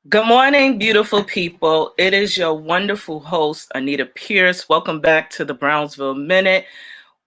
Good morning, beautiful people. It is your wonderful host, Anita Pierce. Welcome back to the Brownsville Minute.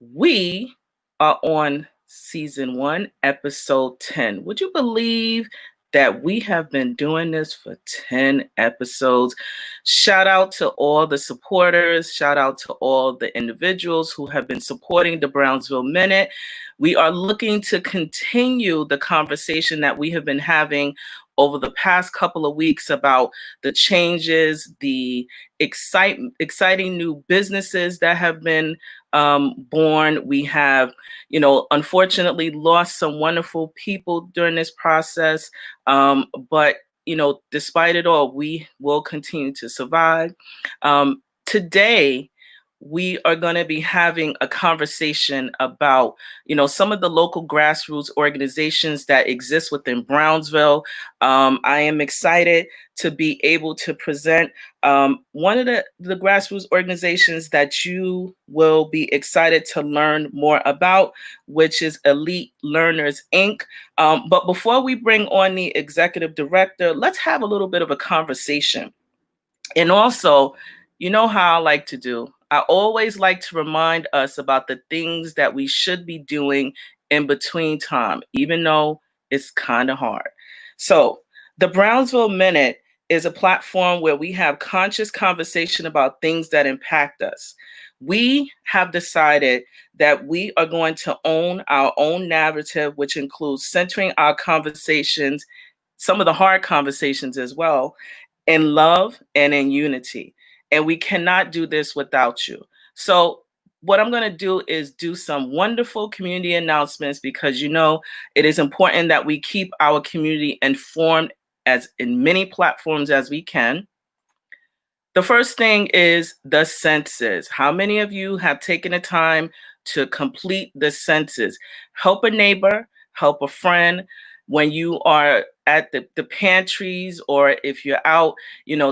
We are on season 1, episode 10. Would you believe that we have been doing this for 10 episodes? Shout out to all the supporters. Shout out to all the individuals who have been supporting the Brownsville Minute. We are looking to continue the conversation that we have been having over the past couple of weeks about the changes, the exciting new businesses that have been born. We have, unfortunately lost some wonderful people during this process. But, despite it all, we will continue to survive. Today, we are going to be having a conversation about, some of the local grassroots organizations that exist within Brownsville. I am excited to be able to present one of the grassroots organizations that you will be excited to learn more about, which is Elite Learners, Inc. But before we bring on the executive director, let's have a little bit of a conversation. And also, you know how I like to do. I always like to remind us about the things that we should be doing in between time, even though it's kind of hard. So, the Brownsville Minute is a platform where we have conscious conversation about things that impact us. We have decided that we are going to own our own narrative, which includes centering our conversations, some of the hard conversations as well, in love and in unity. And we cannot do this without you. So, what I'm going to do is do some wonderful community announcements because it is important that we keep our community informed as in many platforms as we can. The first thing is the census. How many of you have taken the time to complete the census? Help a neighbor, help a friend. When you are at the pantries or if you're out,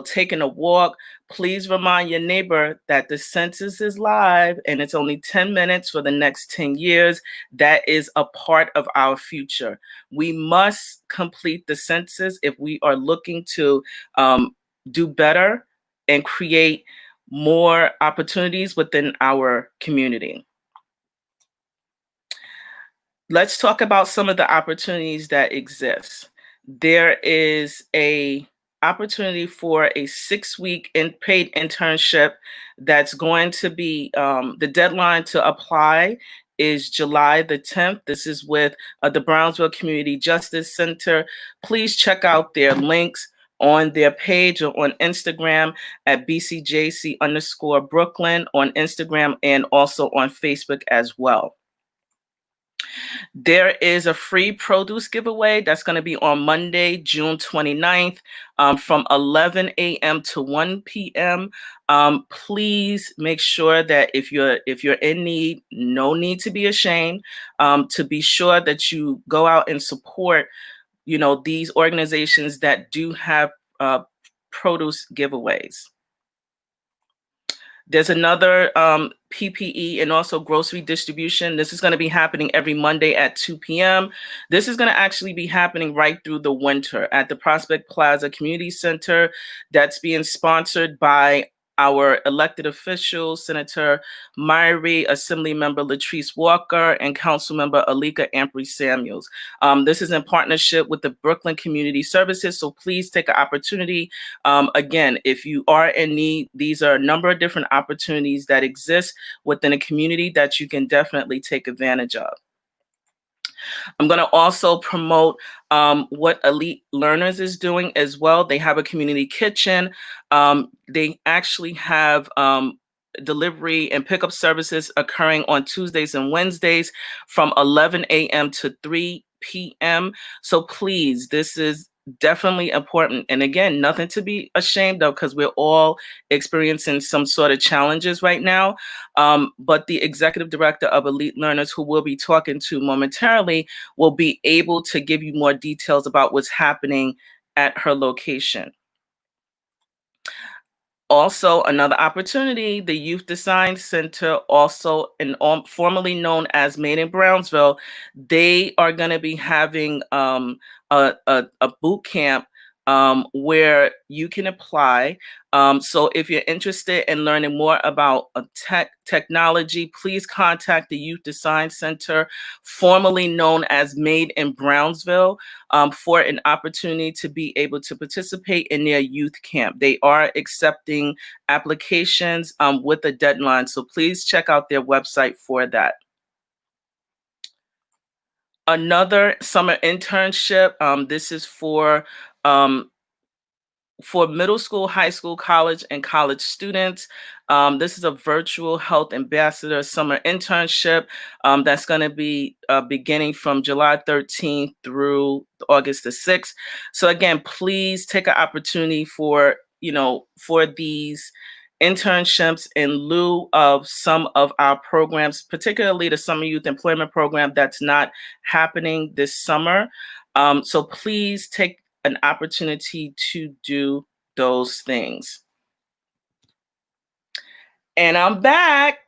taking a walk, please remind your neighbor that the census is live and it's only 10 minutes for the next 10 years. That is a part of our future. We must complete the census if we are looking to do better and create more opportunities within our community. Let's talk about some of the opportunities that exist. There is a opportunity for a 6-week paid internship that's going to be the deadline to apply is July the 10th. This is with the Brownsville Community Justice Center. Please check out their links on their page or on Instagram at BCJC_Brooklyn on Instagram and also on Facebook as well. There is a free produce giveaway that's going to be on Monday, June 29th, from 11 a.m. to 1 p.m. Please make sure that if you're in need, no need to be ashamed, to be sure that you go out and support, these organizations that do have produce giveaways. There's another PPE and also grocery distribution. This is going to be happening every Monday at 2 p.m. This is going to actually be happening right through the winter at the Prospect Plaza Community Center. That's being sponsored by our elected officials, Senator Myrie, Assembly Member Latrice Walker, and Council Member Alika Ampry Samuels. This is in partnership with the Brooklyn Community Services, so please take an opportunity. Again, if you are in need, these are a number of different opportunities that exist within a community that you can definitely take advantage of. I'm going to also promote what Elite Learners is doing as well. They have a community kitchen. They actually have delivery and pickup services occurring on Tuesdays and Wednesdays from 11 a.m. to 3 p.m. So please, this is definitely important. And again, nothing to be ashamed of because we're all experiencing some sort of challenges right now. But the executive director of Elite Learners, who we'll be talking to momentarily, will be able to give you more details about what's happening at her location. Also, another opportunity, the Youth Design Center, also formerly known as Made in Brownsville, they are going to be having a boot camp where you can apply. So if you're interested in learning more about technology, please contact the Youth Design Center, formerly known as Made in Brownsville, for an opportunity to be able to participate in their youth camp. They are accepting applications with a deadline, so please check out their website for that. Another summer internship, this is for middle school, high school, college, and college students. This is a virtual health ambassador summer internship that's going to be beginning from July 13th through August the 6th. So again, please take an opportunity for these internships in lieu of some of our programs, particularly the Summer Youth Employment Program that's not happening this summer. So please take an opportunity to do those things. And I'm back.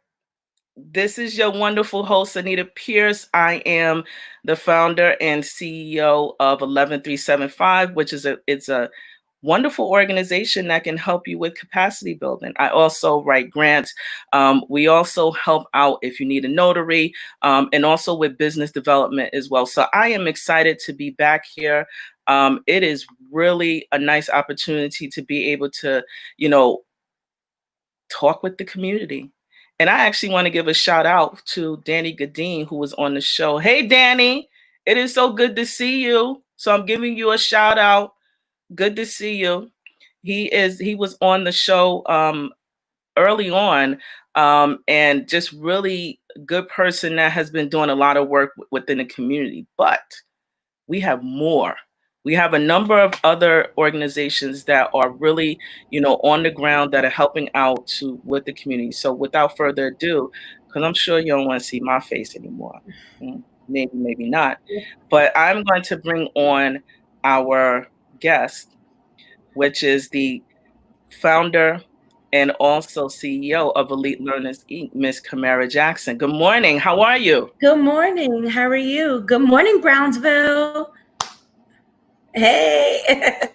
This is your wonderful host, Anita Pierce. I am the founder and CEO of 11375, which is a wonderful organization that can help you with capacity building. I also write grants. We also help out if you need a notary, and also with business development as well. So I am excited to be back here. It is really a nice opportunity to be able to, talk with the community. And I actually want to give a shout out to Danny Gadeen, who was on the show. Hey, Danny, it is so good to see you. So I'm giving you a shout out. Good to see you. He was on the show early on, and just really good person that has been doing a lot of work within the community. But we have more. We have a number of other organizations that are really, on the ground that are helping out with the community. So without further ado, because I'm sure you don't want to see my face anymore. Maybe, maybe not. But I'm going to bring on our guest, which is the founder and also CEO of Elite Learners Inc., Miss Kamara Jackson. Good morning. How are you? Good morning. How are you? Good morning, Brownsville. Hey.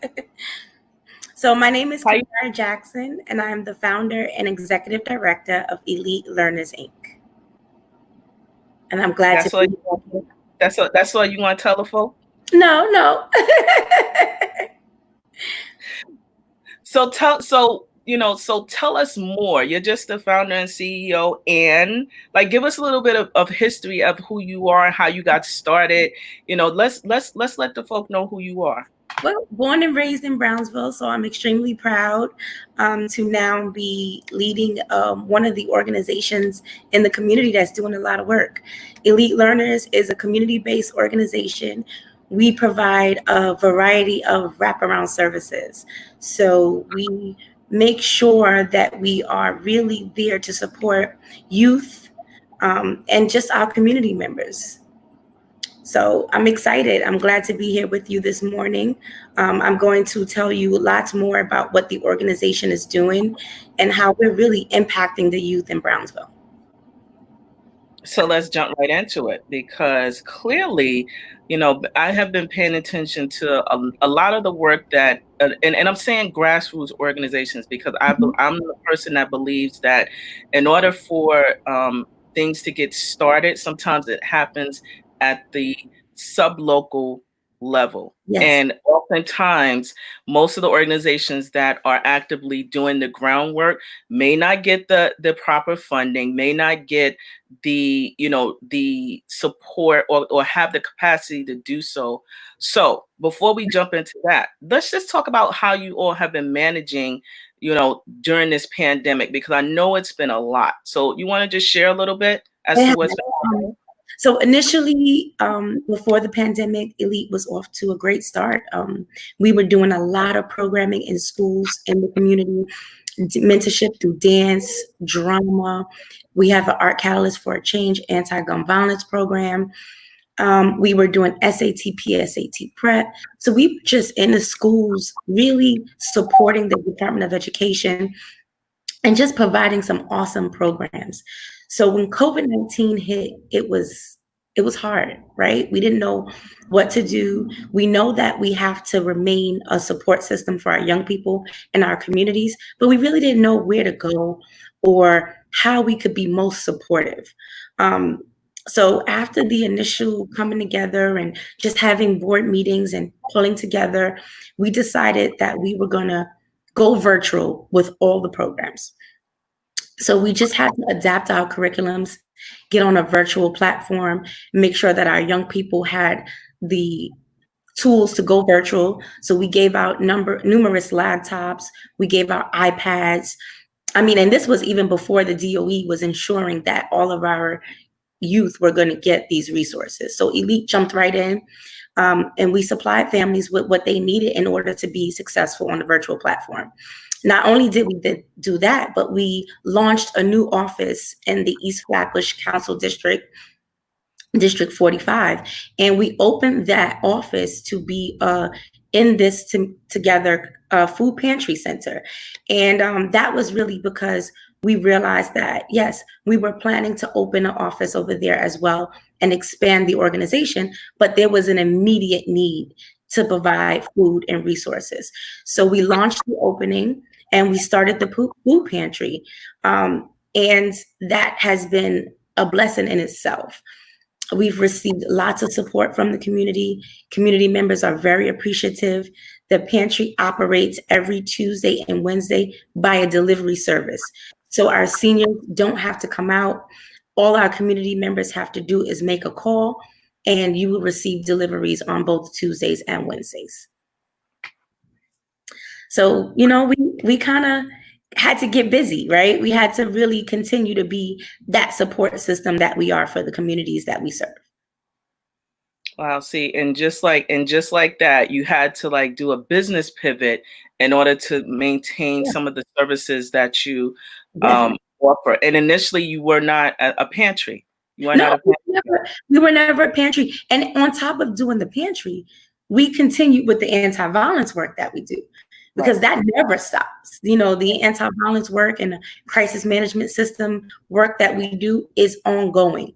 So my name is Kamara Jackson, and I am the founder and executive director of Elite Learners Inc. And I'm glad to be here. That's all you want to tell the folk? No. So tell us more. You're just the founder and CEO, and give us a little bit of history of who you are and how you got started. Let's let the folk know who you are. Well, born and raised in Brownsville, so I'm extremely proud to now be leading one of the organizations in the community that's doing a lot of work. Elite Learners is a community-based organization. We provide a variety of wraparound services. So we make sure that we are really there to support youth and just our community members. So I'm excited. I'm glad to be here with you this morning. I'm going to tell you lots more about what the organization is doing and how we're really impacting the youth in Brownsville. So let's jump right into it, because clearly, I have been paying attention to a lot of the work that, and I'm saying grassroots organizations, because I'm the person that believes that in order for things to get started, sometimes it happens at the sublocal level. Yes. And oftentimes, most of the organizations that are actively doing the groundwork may not get the proper funding, may not get the support or have the capacity to do so. So before we jump into that, let's just talk about how you all have been managing during this pandemic, because I know it's been a lot. So you want to just share a little bit as to what's been happening? So initially, before the pandemic, Elite was off to a great start. We were doing a lot of programming in schools, in the community, mentorship through dance, drama. We have an Art Catalyst for a Change anti-gun violence program. We were doing SAT, PSAT prep. So we were just in the schools, really supporting the Department of Education and just providing some awesome programs. So when COVID-19 hit, it was was hard, right? We didn't know what to do. We know that we have to remain a support system for our young people in our communities, but we really didn't know where to go or how we could be most supportive. Um, so after the initial coming together and just having board meetings and pulling together, we decided that we were going to go virtual with all the programs. So we just had to adapt our curriculums, get on a virtual platform, make sure that our young people had the tools to go virtual. So we gave out numerous laptops, we gave out iPads. I mean, and this was even before the DOE was ensuring that all of our youth were going to get these resources. So Elite jumped right in, and we supplied families with what they needed in order to be successful on the virtual platform. Not only did we do that, but we launched a new office in the East Flatbush Council District, District 45, and we opened that office to be in this together food pantry center. And that was really because we realized that, yes, we were planning to open an office over there as well and expand the organization, but there was an immediate need to provide food and resources. So we launched the opening and we started the food pantry. And that has been a blessing in itself. We've received lots of support from the community. Community members are very appreciative. The pantry operates every Tuesday and Wednesday by a delivery service. So our seniors don't have to come out. All our community members have to do is make a call, and you will receive deliveries on both Tuesdays and Wednesdays. So, we kind of had to get busy, right? We had to really continue to be that support system that we are for the communities that we serve. Wow, see, and just like that, you had to like do a business pivot in order to maintain some of the services that you offer. And initially, you were not a pantry. You were not a pantry. We were never a pantry. And on top of doing the pantry, we continued with the anti-violence work that we do, because that never stops. The anti-violence work and the crisis management system work that we do is ongoing.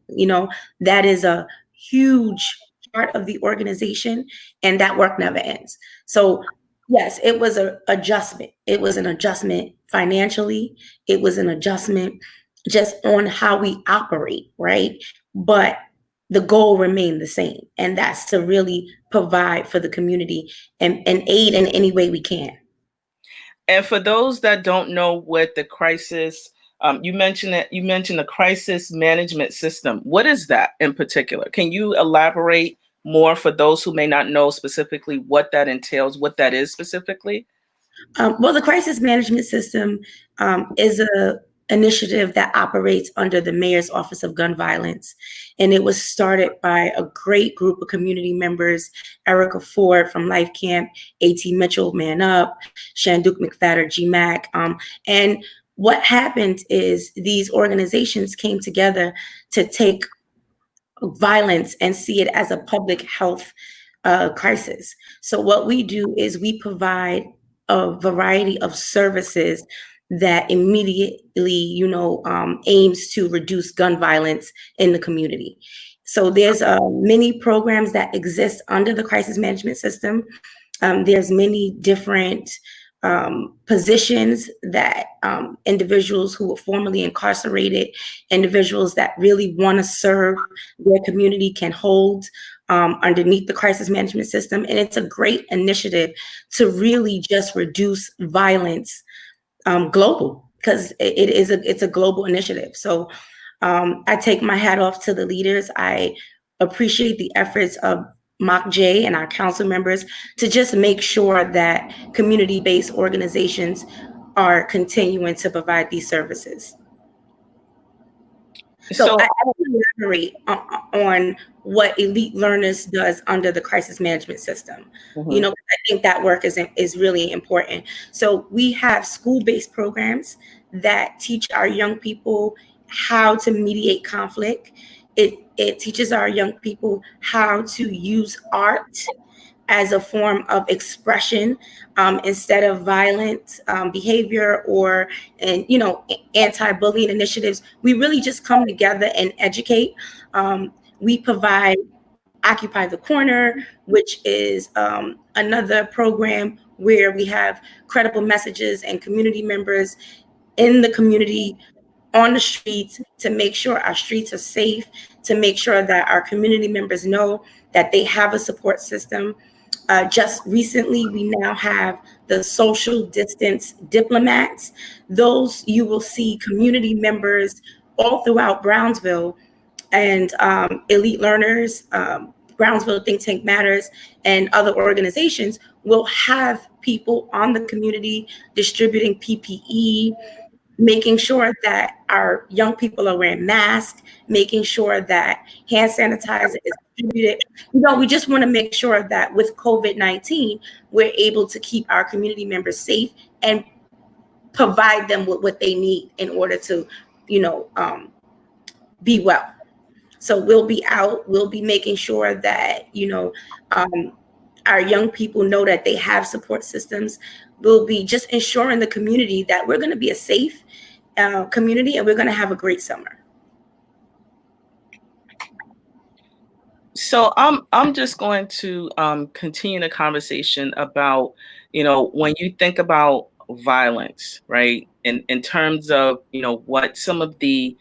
That is a huge part of the organization, and that work never ends. So yes, it was an adjustment. It was an adjustment financially. It was an adjustment just on how we operate, right? But the goal remained the same, and that's to really provide for the community and aid in any way we can. And for those that don't know what the crisis, you mentioned the crisis management system. What is that in particular? Can you elaborate more for those who may not know specifically what that entails, what that is specifically? Well, the crisis management system is a initiative that operates under the Mayor's Office of Gun Violence. And it was started by a great group of community members: Erica Ford from Life Camp, A.T. Mitchell, Man Up, Shanduk McFadder, GMAC. And what happened is these organizations came together to take violence and see it as a public health crisis. So what we do is we provide a variety of services that immediately, aims to reduce gun violence in the community. So there's many programs that exist under the crisis management system. There's many different positions that individuals who were formerly incarcerated, individuals that really want to serve their community can hold underneath the crisis management system. And it's a great initiative to really just reduce violence global, because it's a global initiative. So I take my hat off to the leaders. I appreciate the efforts of Mock J and our council members to just make sure that community-based organizations are continuing to provide these services. So I will elaborate on what Elite Learners does under the crisis management system. I think that work is really important. So we have school-based programs that teach our young people how to mediate conflict. It teaches our young people how to use art as a form of expression instead of violent behavior or anti-bullying initiatives. We really just come together and educate. We provide Occupy the Corner, which is another program where we have credible messages and community members in the community on the streets to make sure our streets are safe, to make sure that our community members know that they have a support system. Just recently, we now have the social distance diplomats. Those you will see community members all throughout Brownsville and elite learners, Brownsville Think Tank Matters, and other organizations will have people on the community distributing PPE, making sure that our young people are wearing masks, making sure that hand sanitizer is distributed. We just want to make sure that with COVID-19, we're able to keep our community members safe and provide them with what they need in order to, be well. So we'll be out, we'll be making sure that, our young people know that they have support systems. We'll be just ensuring the community that we're going to be a safe community and we're going to have a great summer. So I'm just going to continue the conversation about, when you think about violence, right? In terms of, what some of the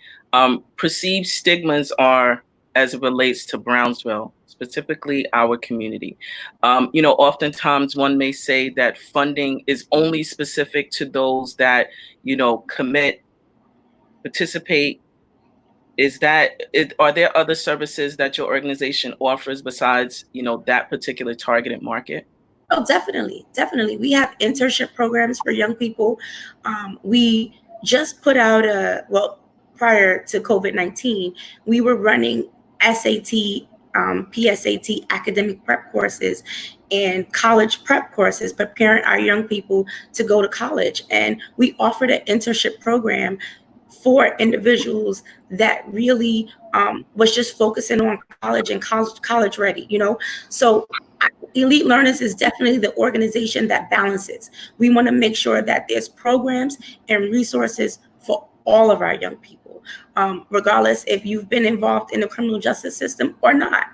perceived stigmas are as it relates to Brownsville, specifically our community. Oftentimes one may say that funding is only specific to those that, commit, participate. Are there other services that your organization offers besides, that particular targeted market? Oh, definitely. Definitely. We have internship programs for young people. We just put out prior to COVID-19, we were running SAT, PSAT academic prep courses and college prep courses, preparing our young people to go to college. And we offered an internship program for individuals that really was just focusing on college and college ready, So Elite Learners is definitely the organization that balances. We want to make sure that there's programs and resources for all of our young people, regardless if you've been involved in the criminal justice system or not.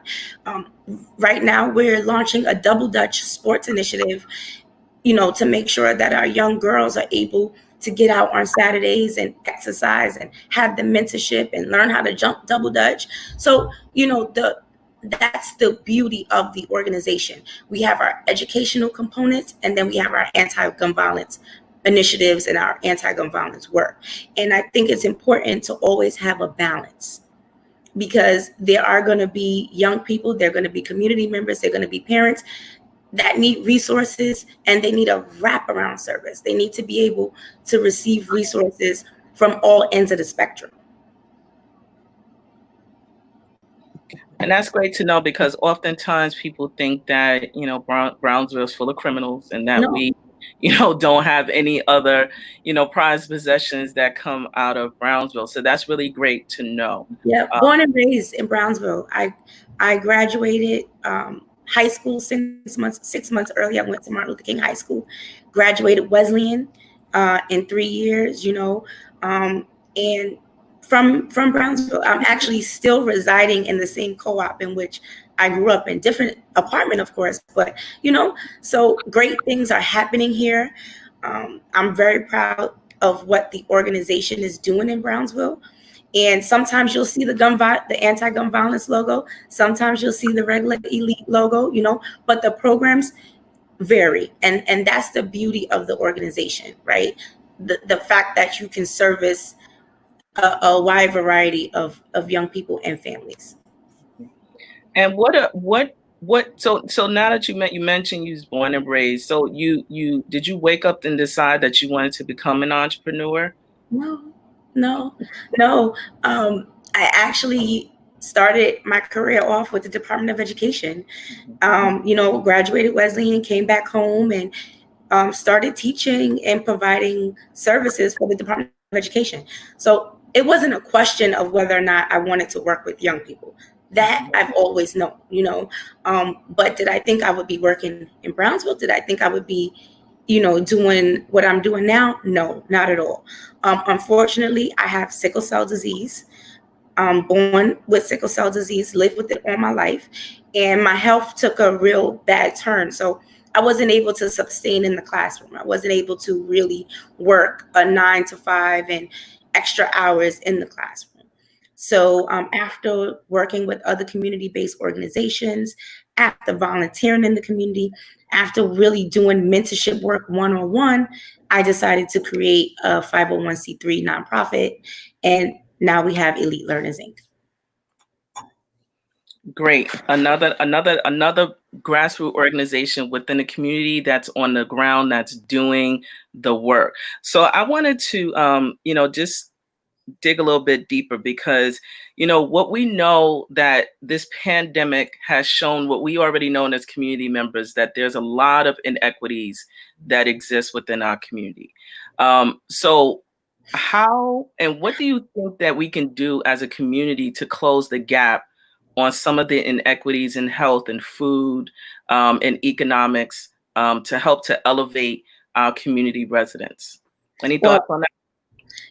Right now, we're launching a Double Dutch sports initiative, to make sure that our young girls are able to get out on Saturdays and exercise and have the mentorship and learn how to jump double dutch. So, that's the beauty of the organization. We have our educational components, and then we have our anti-gun violence initiatives and our anti-gun violence work. And I think it's important to always have a balance, because there are going to be young people, they're going to be community members, they're going to be parents that need resources, and they need a wraparound service. They need to be able to receive resources from all ends of the spectrum. And that's great to know, because oftentimes people think that, Brownsville is full of criminals and that we, don't have any other, prized possessions that come out of Brownsville. So that's really great to know. Yeah, born and raised in Brownsville. I graduated high school 6 months early. I went to Martin Luther King High School, graduated Wesleyan in 3 years, and from Brownsville. I'm actually still residing in the same co-op in which I grew up in, different apartment, of course, but so great things are happening here. I'm very proud of what the organization is doing in Brownsville. And sometimes you'll see the anti-gun violence logo. Sometimes you'll see the regular Elite logo, but the programs vary. And that's the beauty of the organization, right? The fact that you can service a wide variety of young people and families. And so now that you mentioned you was born and raised, so did you wake up and decide that you wanted to become an entrepreneur? No. I actually started my career off with the Department of Education. Graduated Wesleyan, came back home and started teaching and providing services for the Department of Education. So it wasn't a question of whether or not I wanted to work with young people. That I've always known, but did I think I would be working in Brownsville? Did I think I would be doing what I'm doing now? No, not at all. Unfortunately, I have sickle cell disease. born with sickle cell disease, lived with it all my life, and my health took a real bad turn. So I wasn't able to sustain in the classroom. I wasn't able to really work a 9 to 5 and extra hours in the classroom. So after working with other community-based organizations, after volunteering in the community, after really doing mentorship work one-on-one, I decided to create a 501c3 nonprofit, and now we have Elite Learners Inc. Great. Another grassroots organization within the community that's on the ground, that's doing the work. So I wanted to just dig a little bit deeper, because what we know, that this pandemic has shown, what we already know as community members, that there's a lot of inequities that exist within our community. So how and what do you think that we can do as a community to close the gap on some of the inequities in health and food, and economics, to help to elevate our community residents? Any Well, thoughts on that?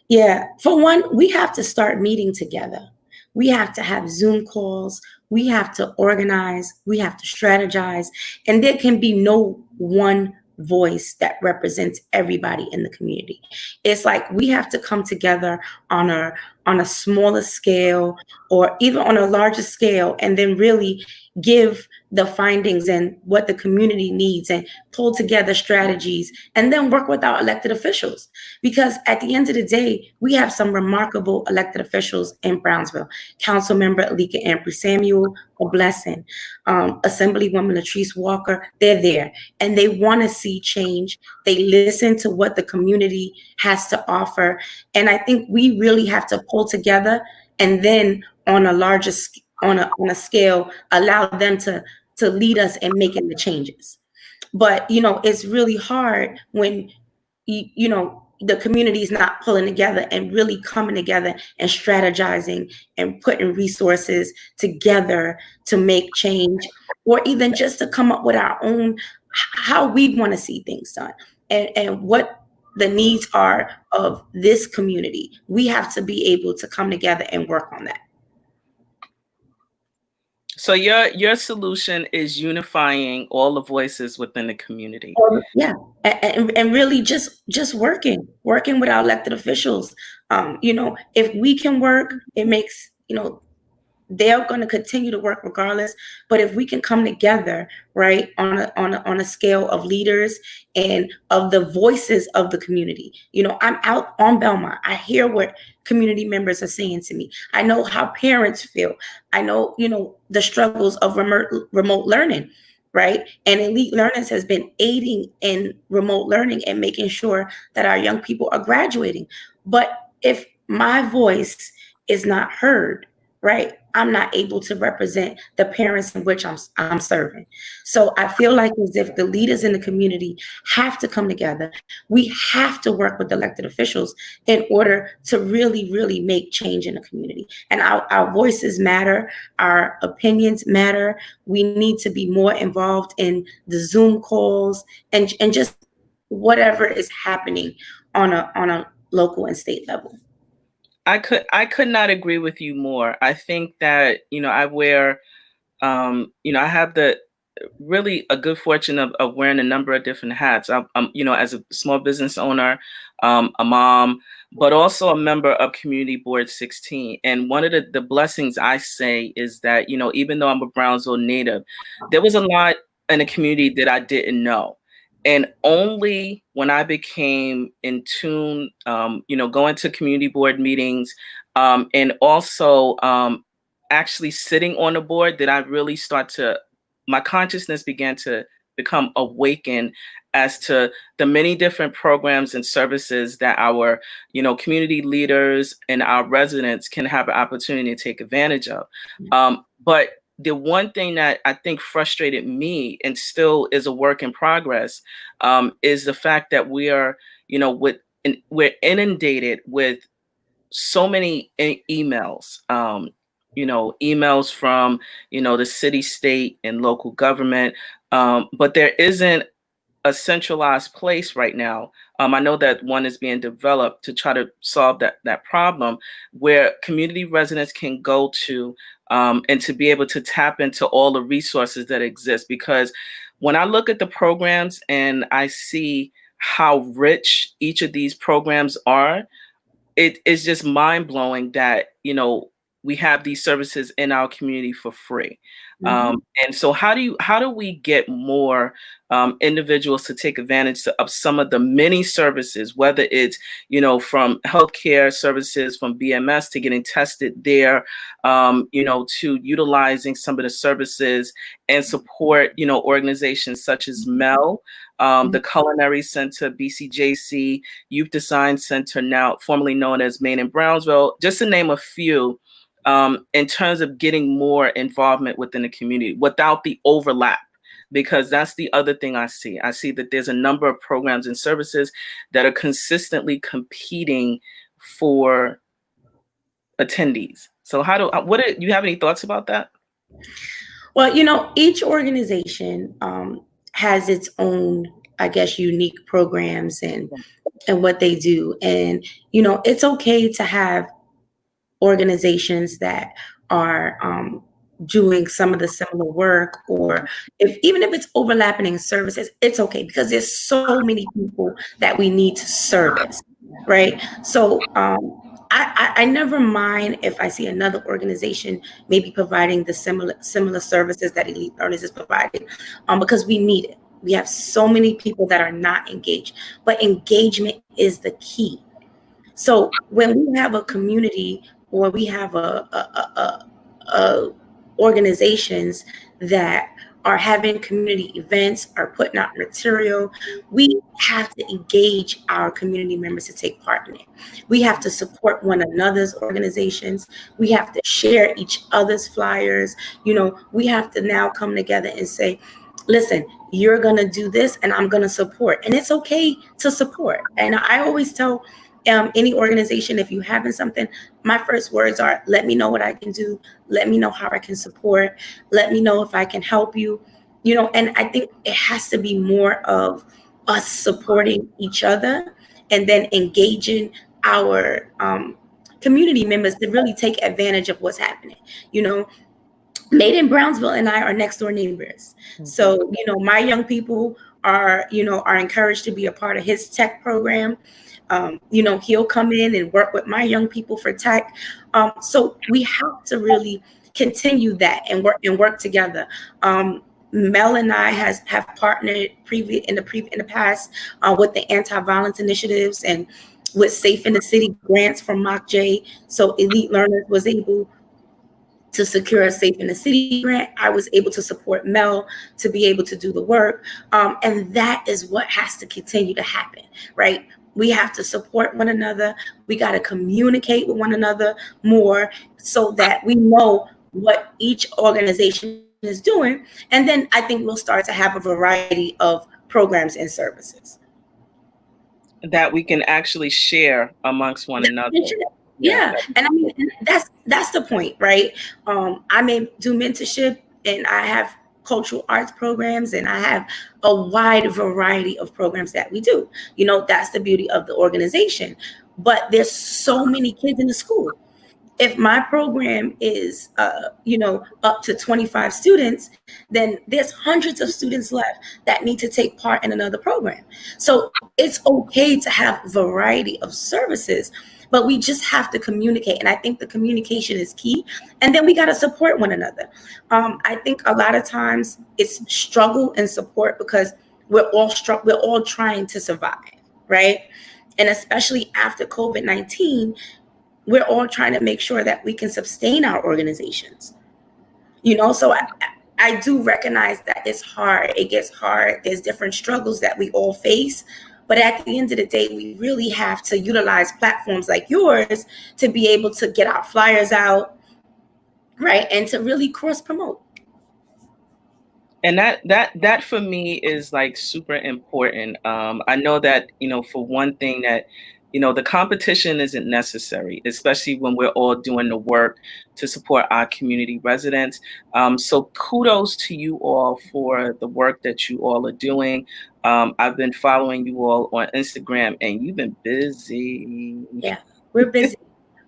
yeah, for one, we have to start meeting together. We have to have Zoom calls. We have to organize. We have to strategize. And there can be no one voice that represents everybody in the community. It's like we have to come together on a smaller scale, or even on a larger scale, and then really give the findings and what the community needs, and pull together strategies, and then work with our elected officials. Because at the end of the day, we have some remarkable elected officials in Brownsville. Councilmember Alika Ampry Samuel, a blessing. Assemblywoman Latrice Walker, they're there. And they want to see change. They listen to what the community has to offer. And I think we really have to pull together, and then on a larger on a scale, allow them to lead us in making the changes. But it's really hard when the community is not pulling together and really coming together and strategizing and putting resources together to make change, or even just to come up with our own, how we want to see things done, and what the needs are of this community. We have to be able to come together and work on that. So your solution is unifying all the voices within the community. Yeah, and really just working with our elected officials. If we can work, it makes, they're going to continue to work regardless. But if we can come together, right, on a scale of leaders and of the voices of the community. I'm out on Belmont. I hear what community members are saying to me. I know how parents feel. I know, the struggles of remote learning, right? And Elite Learners has been aiding in remote learning and making sure that our young people are graduating. But if my voice is not heard, right, I'm not able to represent the parents in which I'm serving. So I feel like as if the leaders in the community have to come together. We have to work with elected officials in order to really, really make change in the community. And our voices matter. Our opinions matter. We need to be more involved in the Zoom calls and just whatever is happening on a local and state level. I could not agree with you more. I think that, I wear, I have the really a good fortune of wearing a number of different hats. I'm as a small business owner, a mom, but also a member of Community Board 16. And one of the blessings I say is that, even though I'm a Brownsville native, there was a lot in the community that I didn't know. And only when I became in tune, going to community board meetings, and also actually sitting on the board, did I really my consciousness began to become awakened as to the many different programs and services that our, community leaders and our residents can have an opportunity to take advantage of. But the one thing that I think frustrated me, and still is a work in progress, is the fact that we're inundated with so many emails, emails from, the city, state, and local government. But there isn't a centralized place right now. I know that one is being developed to try to solve that problem, where community residents can go to, and to be able to tap into all the resources that exist. Because when I look at the programs and I see how rich each of these programs are, it is just mind blowing that, we have these services in our community for free. And so how do we get more individuals to take advantage of some of the many services, whether it's, from healthcare services, from BMS to getting tested there, to utilizing some of the services and support, organizations such as MEL, the Culinary Center, BCJC, Youth Design Center, now formerly known as Maine and Brownsville, just to name a few, in terms of getting more involvement within the community without the overlap. Because that's the other thing I see. I see that there's a number of programs and services that are consistently competing for attendees. So do you have any thoughts about that? Well, each organization has its own, I guess, unique programs and what they do. And, it's okay to have organizations that are doing some of the similar work, or even if it's overlapping in services, it's okay, because there's so many people that we need to service, right? So I never mind if I see another organization maybe providing the similar services that Elite Learners is providing, because we need it. We have so many people that are not engaged, but engagement is the key. So when we have a community, or we have a organizations that are having community events, are putting out material, we have to engage our community members to take part in it. We have to support one another's organizations. We have to share each other's flyers. We have to now come together and say, listen, you're going to do this and I'm going to support. And it's okay to support. And I always tell any organization, if you having something, my first words are, let me know what I can do. Let me know how I can support. Let me know if I can help you. And I think it has to be more of us supporting each other, and then engaging our community members to really take advantage of what's happening. Made in Brownsville and I are next door neighbors. So, my young people are encouraged to be a part of his tech program. He'll come in and work with my young people for tech. So we have to really continue that and work together. Mel and I have partnered in the past with the anti-violence initiatives and with Safe in the City grants from MOCJ. So Elite Learners was able to secure a Safe in the City grant. I was able to support Mel to be able to do the work. And that is what has to continue to happen, right? We have to support one another. We got to communicate with one another more, so that we know what each organization is doing. And then I think we'll start to have a variety of programs and services that we can actually share amongst one another. Yeah. And I mean, that's the point, right? I may do mentorship, and I have cultural arts programs, and I have a wide variety of programs that we do. That's the beauty of the organization. But there's so many kids in the school. If my program is, up to 25 students, then there's hundreds of students left that need to take part in another program. So it's okay to have variety of services, but we just have to communicate. And I think the communication is key. And then we got to support one another. I think a lot of times it's struggle and support, because we're all trying to survive, right? And especially after COVID-19, we're all trying to make sure that we can sustain our organizations. So I do recognize that it's hard. It gets hard. There's different struggles that we all face. But at the end of the day, we really have to utilize platforms like yours to be able to get our flyers out, right? And to really cross promote. And that for me is like super important. I know that, for one thing, that the competition isn't necessary, especially when we're all doing the work to support our community residents. So kudos to you all for the work that you all are doing. I've been following you all on Instagram, and you've been busy. Yeah, we're busy.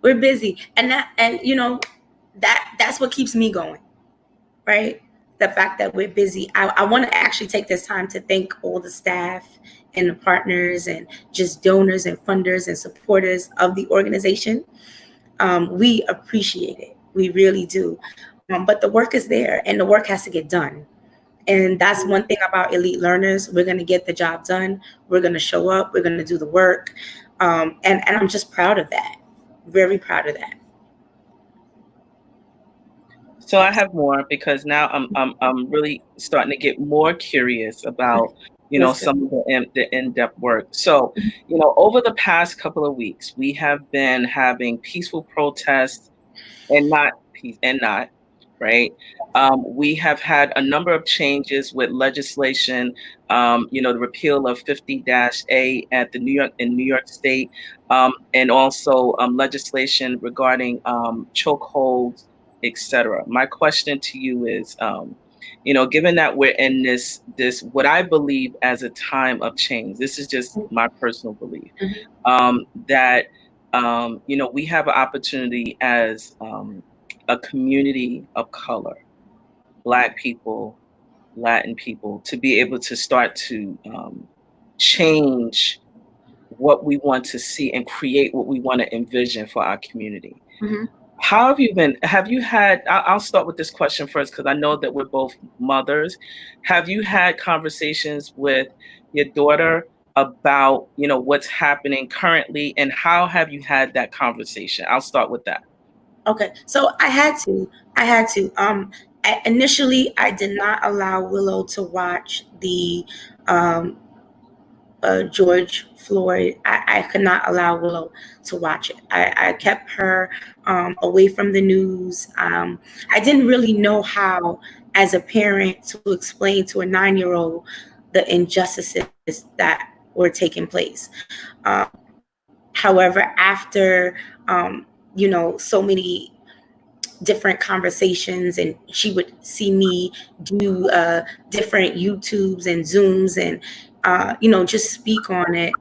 We're busy, and that's what keeps me going, right? The fact that we're busy. I want to actually take this time to thank all the staff and the partners and just donors and funders and supporters of the organization. We appreciate it. We really do. But the work is there, and the work has to get done. And that's one thing about elite learners. We're going to get the job done. We're going to show up. We're going to do the work. And I'm just proud of that. Very proud of that. So I have more, because now I'm really starting to get more curious about Let's go. some of the in-depth work. So over the past couple of weeks, we have been having peaceful protests and not peace and not right. We have had a number of changes with legislation. The repeal of 50-A at the New York State, and also legislation regarding chokeholds, etc. My question to you is, given that we're in this what I believe as a time of change, this is just my personal belief, that we have an opportunity as a community of color, Black people, Latin people, to be able to start to change what we want to see and create what we want to envision for our community. Mhm. How have you been? Have you had, I'll start with this question first, because I know that we're both mothers. Have you had conversations with your daughter about, what's happening currently, and how have you had that conversation? I'll start with that. Okay, so I had to. Initially, I did not allow Willow to watch the George Floyd. I could not allow Willow to watch it. I kept her away from the news. I didn't really know how, as a parent, to explain to a 9-year-old the injustices that were taking place. However, after so many different conversations, and she would see me do different YouTubes and Zooms, and just speak on it.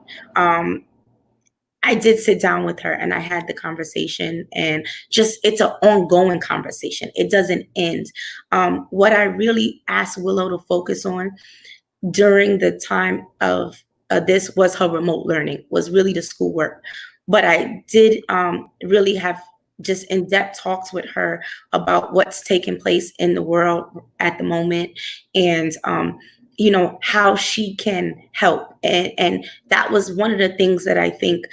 I did sit down with her and I had the conversation, and just it's an ongoing conversation. It doesn't end. What I really asked Willow to focus on during the time of this was her remote learning, was really the schoolwork. But I did really have just in-depth talks with her about what's taking place in the world at the moment, and how she can help. And that was one of the things that I think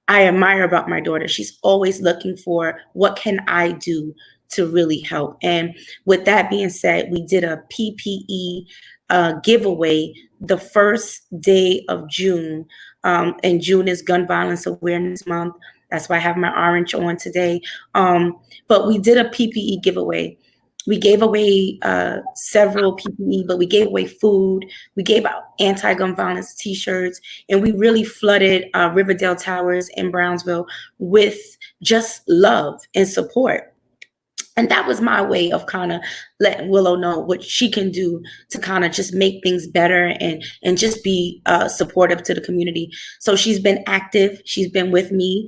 I admire about my daughter. She's always looking for, what can I do to really help? And with that being said, we did a PPE giveaway the first day of June. And June is Gun Violence Awareness Month. That's why I have my orange on today. But we did a PPE giveaway. We gave away several PPE, but we gave away food. We gave out anti-gun violence T-shirts, and we really flooded Riverdale Towers in Brownsville with just love and support. And that was my way of kind of letting Willow know what she can do to kind of just make things better, and just be supportive to the community. So she's been active. She's been with me.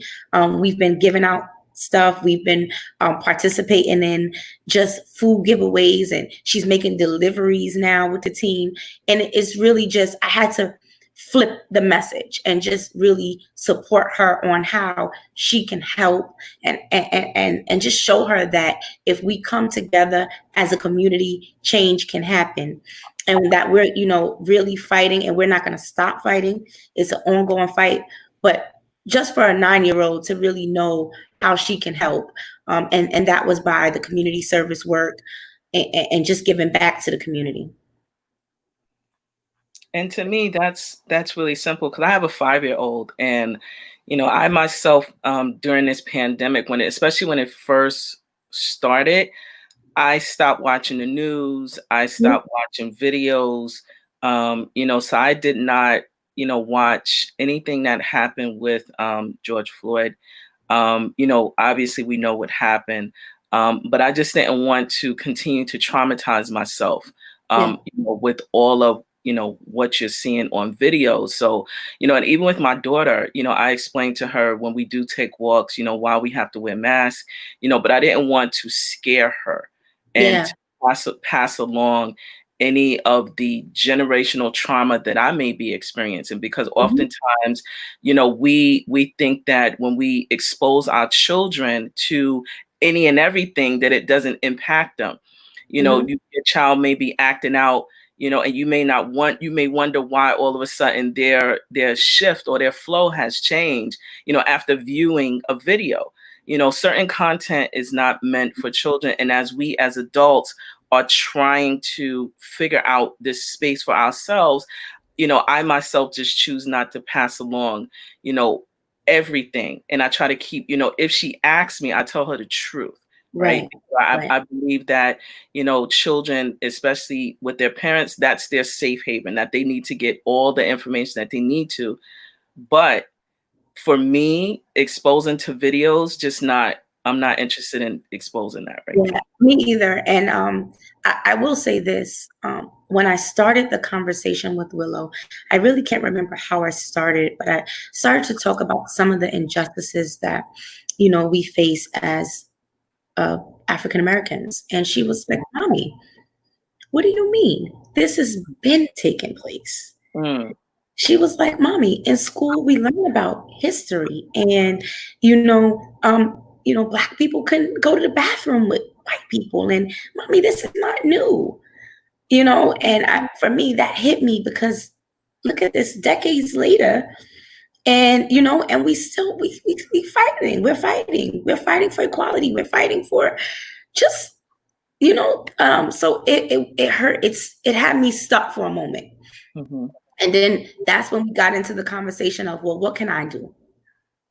We've been giving out stuff. We've been participating in just food giveaways, and she's making deliveries now with the team. And it's really just, I had to flip the message and just really support her on how she can help, and just show her that if we come together as a community, change can happen. And that we're really fighting, and we're not going to stop fighting. It's an ongoing fight. But just for a 9-year-old to really know how she can help, and that was by the community service work, and just giving back to the community. And to me, that's really simple, because I have a 5-year-old, and I myself, during this pandemic, especially when it first started, I stopped watching the news. I stopped watching videos. So I did not watch anything that happened with George Floyd. Obviously we know what happened, but I just didn't want to continue to traumatize myself Yeah. with all of what you're seeing on videos. So, and even with my daughter, I explained to her when we do take walks, why we have to wear masks, but I didn't want to scare her and Yeah. to pass along any of the generational trauma that I may be experiencing, because Mhm. oftentimes, we think that when we expose our children to any and everything, that it doesn't impact them. Mhm. Your child may be acting out, and you may wonder why all of a sudden their shift or their flow has changed, after viewing a video. Certain content is not meant for children. And as we as adults are trying to figure out this space for ourselves, I myself just choose not to pass along, everything. And I try to keep, if she asks me, I tell her the truth. Right. Right. I, Right. I believe that, children, especially with their parents, that's their safe haven, that they need to get all the information that they need to. But for me, exposing to videos, I'm not interested in exposing that right Yeah, me either. And I will say this. When I started the conversation with Willow, I really can't remember how I started, but I started to talk about some of the injustices that, we face as African Americans. And she was like, Mommy, what do you mean? This has been taking place. now. She was like, Mommy, in school we learn about history, and Black people couldn't go to the bathroom with white people, and Mommy, this is not new, And for me, that hit me because look at this, decades later, and and we still we fighting, we're fighting for equality, we're fighting for just so it hurt. It had me stop for a moment. Mm-hmm. And then that's when we got into the conversation of, well, what can I do?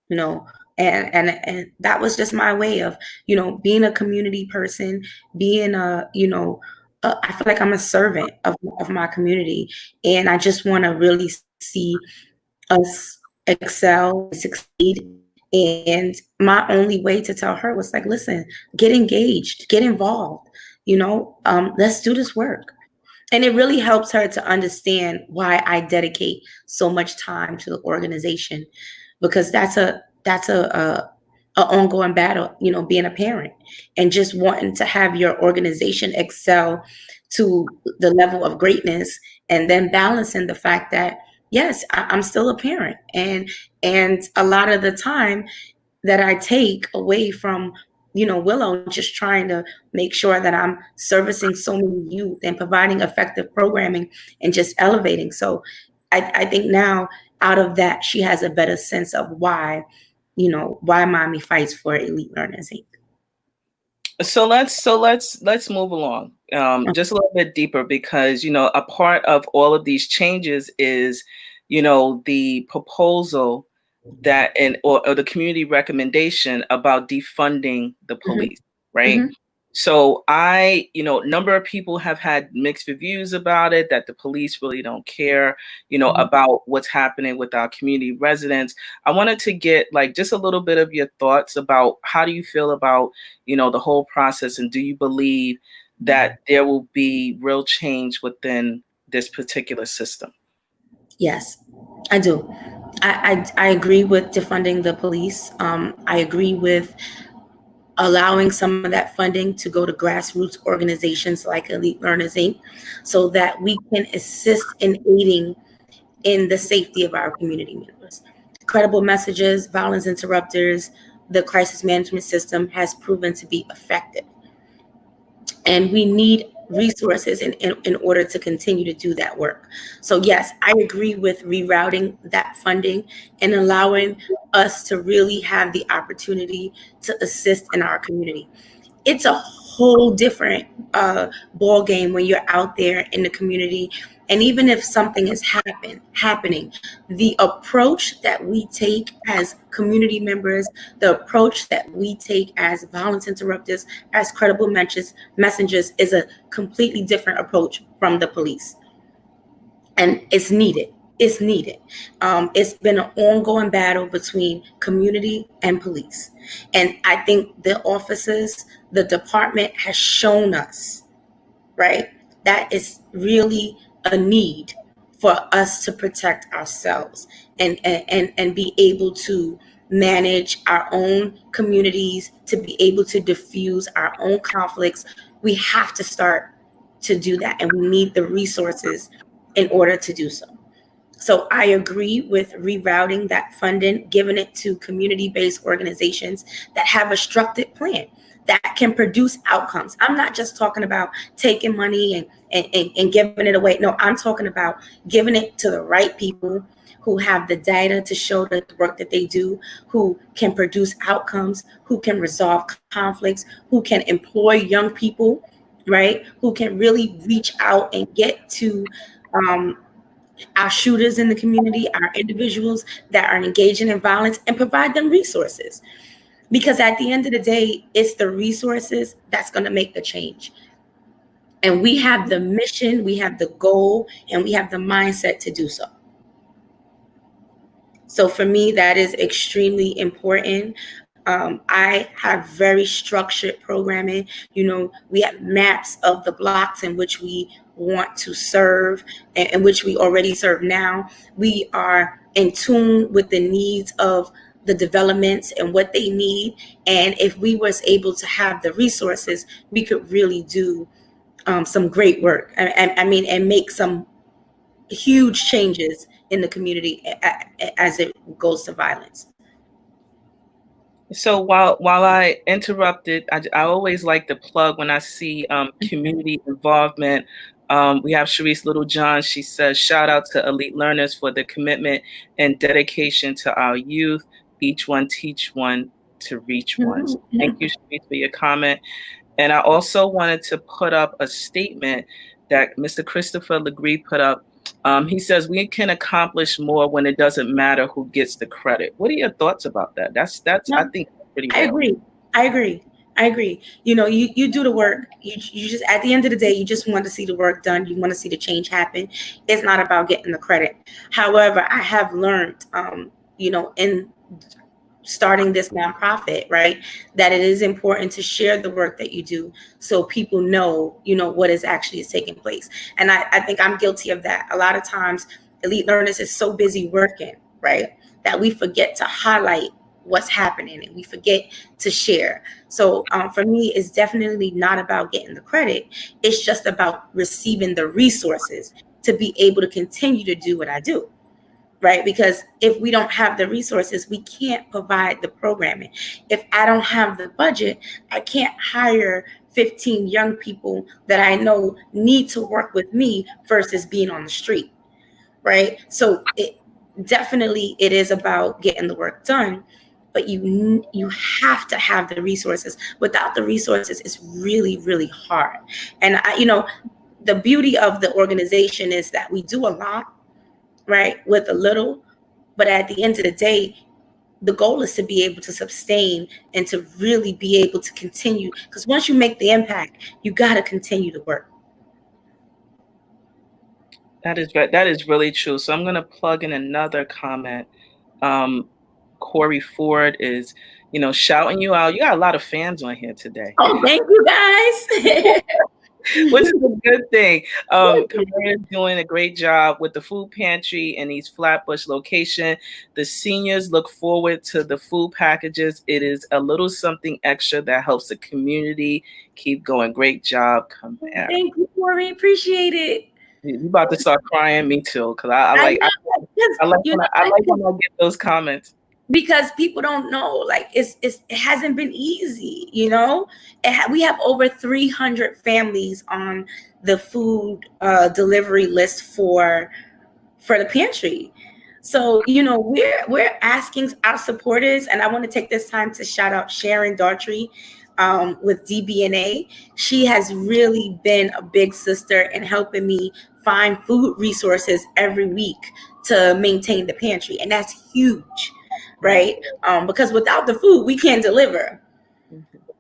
You know, and that was just my way of, being a community person, being I feel like I'm a servant of my community. And I just want to really see us excel, succeed. And my only way to tell her was like, listen, get engaged, get involved, let's do this work. And it really helps her to understand why I dedicate so much time to the organization, because that's a ongoing battle, being a parent and just wanting to have your organization excel to the level of greatness, and then balancing the fact that yes, I'm still a parent, and a lot of the time that I take away from Willow, just trying to make sure that I'm servicing so many youth and providing effective programming and just elevating. So I think now out of that, she has a better sense of why Mommy fights for Elite Learners Inc. So let's move along just a little bit deeper, because a part of all of these changes is the proposal that or the community recommendation about defunding the Mm-hmm. police, right? Mm-hmm. So a number of people have had mixed reviews about it, that the police really don't care, Mm-hmm. about what's happening with our community residents. I wanted to get like just a little bit of your thoughts about how do you feel about, the whole process, and do you believe that there will be real change within this particular system? Yes, I do. I agree with defunding the police. I agree with allowing some of that funding to go to grassroots organizations like Elite Learners Inc., so that we can assist in aiding in the safety of our community members. Credible messages, violence interrupters, the crisis management system has proven to be effective. And we need resources in order to continue to do that work. So yes, I agree with rerouting that funding and allowing us to really have the opportunity to assist in our community. It's a whole different ball game when you're out there in the community, and even if something is happening, the approach that we take as community members, the approach that we take as violence interrupters, as credible messengers, is a completely different approach from the police, and it's needed. it's needed. It's been an ongoing battle between community and police. And I think the officers, the department has shown us, right, that is really a need for us to protect ourselves and be able to manage our own communities, to be able to diffuse our own conflicts. We have to start to do that, and we need the resources in order to do so. So I agree with rerouting that funding, giving it to community-based organizations that have a structured plan that can produce outcomes. I'm not just talking about taking money and giving it away. No, I'm talking about giving it to the right people who have the data to show the work that they do, who can produce outcomes, who can resolve conflicts, who can employ young people, right? Who can really reach out and get to um, our shooters in the community, our individuals that are engaging in violence, and provide them resources. Because at the end of the day, it's the resources that's going to make the change. And we have the mission, we have the goal, and we have the mindset to do so. So for me, that is extremely important. I have very structured programming. We have maps of the blocks in which we want to serve and in which we already serve now. We are in tune with the needs of the developments and what they need. And if we was able to have the resources, we could really do some great work. I mean, and make some huge changes in the community as it goes to violence. So while I interrupted, I always like to plug when I see community involvement. We have Sharice Littlejohn. She says, shout out to elite learners for the commitment and dedication to our youth. Each one teach one to reach one. So thank you, Sharice, for your comment. And I also wanted to put up a statement that Mr. Christopher Legree put up. He says we can accomplish more when it doesn't matter who gets the credit. What are your thoughts about that? That's No, I think pretty I real. agree. You do the work. You just, at the end of the day, you just want to see the work done. You want to see the change happen. It's not about getting the credit. However, I have learned, in starting this nonprofit, right, that it is important to share the work that you do so people know, what is actually taking place. And I think I'm guilty of that. A lot of times, elite learners is so busy working, right, that we forget to highlight what's happening and we forget to share. So for me, it's definitely not about getting the credit. It's just about receiving the resources to be able to continue to do what I do. Right? Because if we don't have the resources, we can't provide the programming. If I don't have the budget, I can't hire 15 young people that I know need to work with me versus being on the street. Right? So it is about getting the work done, but you have to have the resources. Without the resources, it's really, really hard. And the beauty of the organization is that we do a lot, right, with a little, but at the end of the day, the goal is to be able to sustain and to really be able to continue, because once you make the impact, you got to continue to work. That is really true. So I'm going to plug in another comment. Corey Ford is, shouting you out. You got a lot of fans on here today. Oh, thank you guys. Which is a good thing. Kamara is doing a great job with the food pantry in East Flatbush location. The seniors look forward to the food packages. It is a little something extra that helps the community keep going. Great job, Kamara. Thank you, Corey. Appreciate it. You about to start crying? Me too, because I like when I get those comments. Because people don't know, like it hasn't been easy, we have over 300 families on the food delivery list for the pantry. So we're asking our supporters, and I want to take this time to shout out Sharon Daughtry with DBNA. She has really been a big sister in helping me find food resources every week to maintain the pantry, and that's huge. Right? Because without the food, we can't deliver.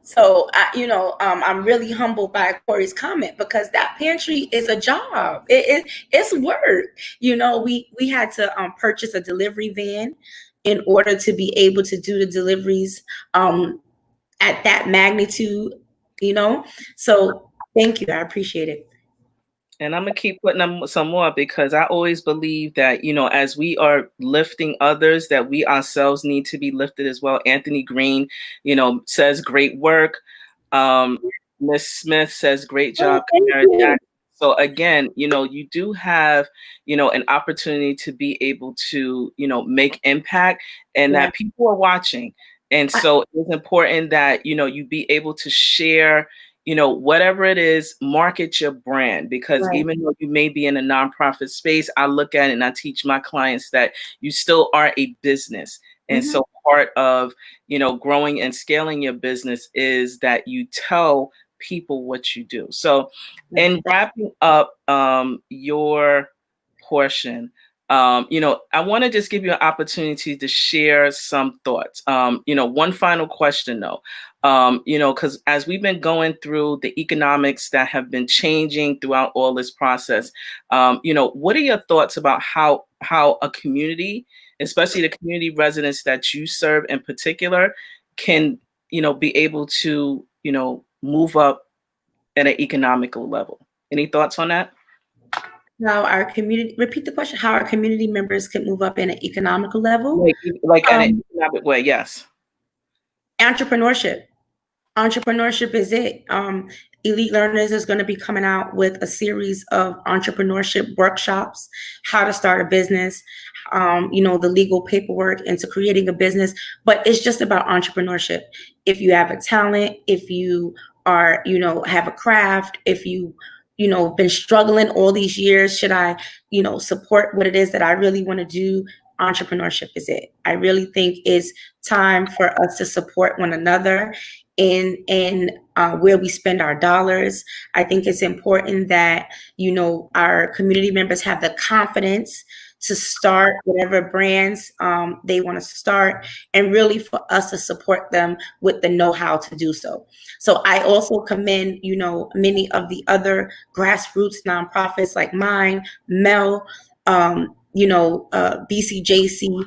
So I'm really humbled by Corey's comment, because that pantry is a job. It's work. We had to purchase a delivery van in order to be able to do the deliveries at that magnitude. So thank you. I appreciate it. And I'm gonna keep putting them some more, because I always believe that, as we are lifting others, that we ourselves need to be lifted as well. Anthony Green, says great work. Miss Smith says great Oh, job, thank Karen you. Jackson. So again, you do have, an opportunity to be able to, make impact, and Yeah. that people are watching. And so it's important that, you be able to share, whatever it is, market your brand, because Right. even though you may be in a nonprofit space, I look at it and I teach my clients that you still are a business. And so part of, growing and scaling your business is that you tell people what you do. So in wrapping up your portion, I want to just give you an opportunity to share some thoughts. One final question though, because as we've been going through the economics that have been changing throughout all this process, what are your thoughts about how a community, especially the community residents that you serve in particular, can, be able to, move up at an economical level? Any thoughts on that? How our community, repeat the question, how our community members can move up in an economical level? Like at an Um, economic way, yes. Entrepreneurship. Entrepreneurship is it. Elite Learners is going to be coming out with a series of entrepreneurship workshops, how to start a business, the legal paperwork into creating a business. But it's just about entrepreneurship. If you have a talent, if you are, have a craft, if you, been struggling all these years, should I, support what it is that I really want to do? Entrepreneurship is it. I really think it's time for us to support one another in where we spend our dollars. I think it's important that our community members have the confidence to start whatever brands they want to start, and really for us to support them with the know-how to do so. So I also commend many of the other grassroots nonprofits like mine, Mel, BCJC.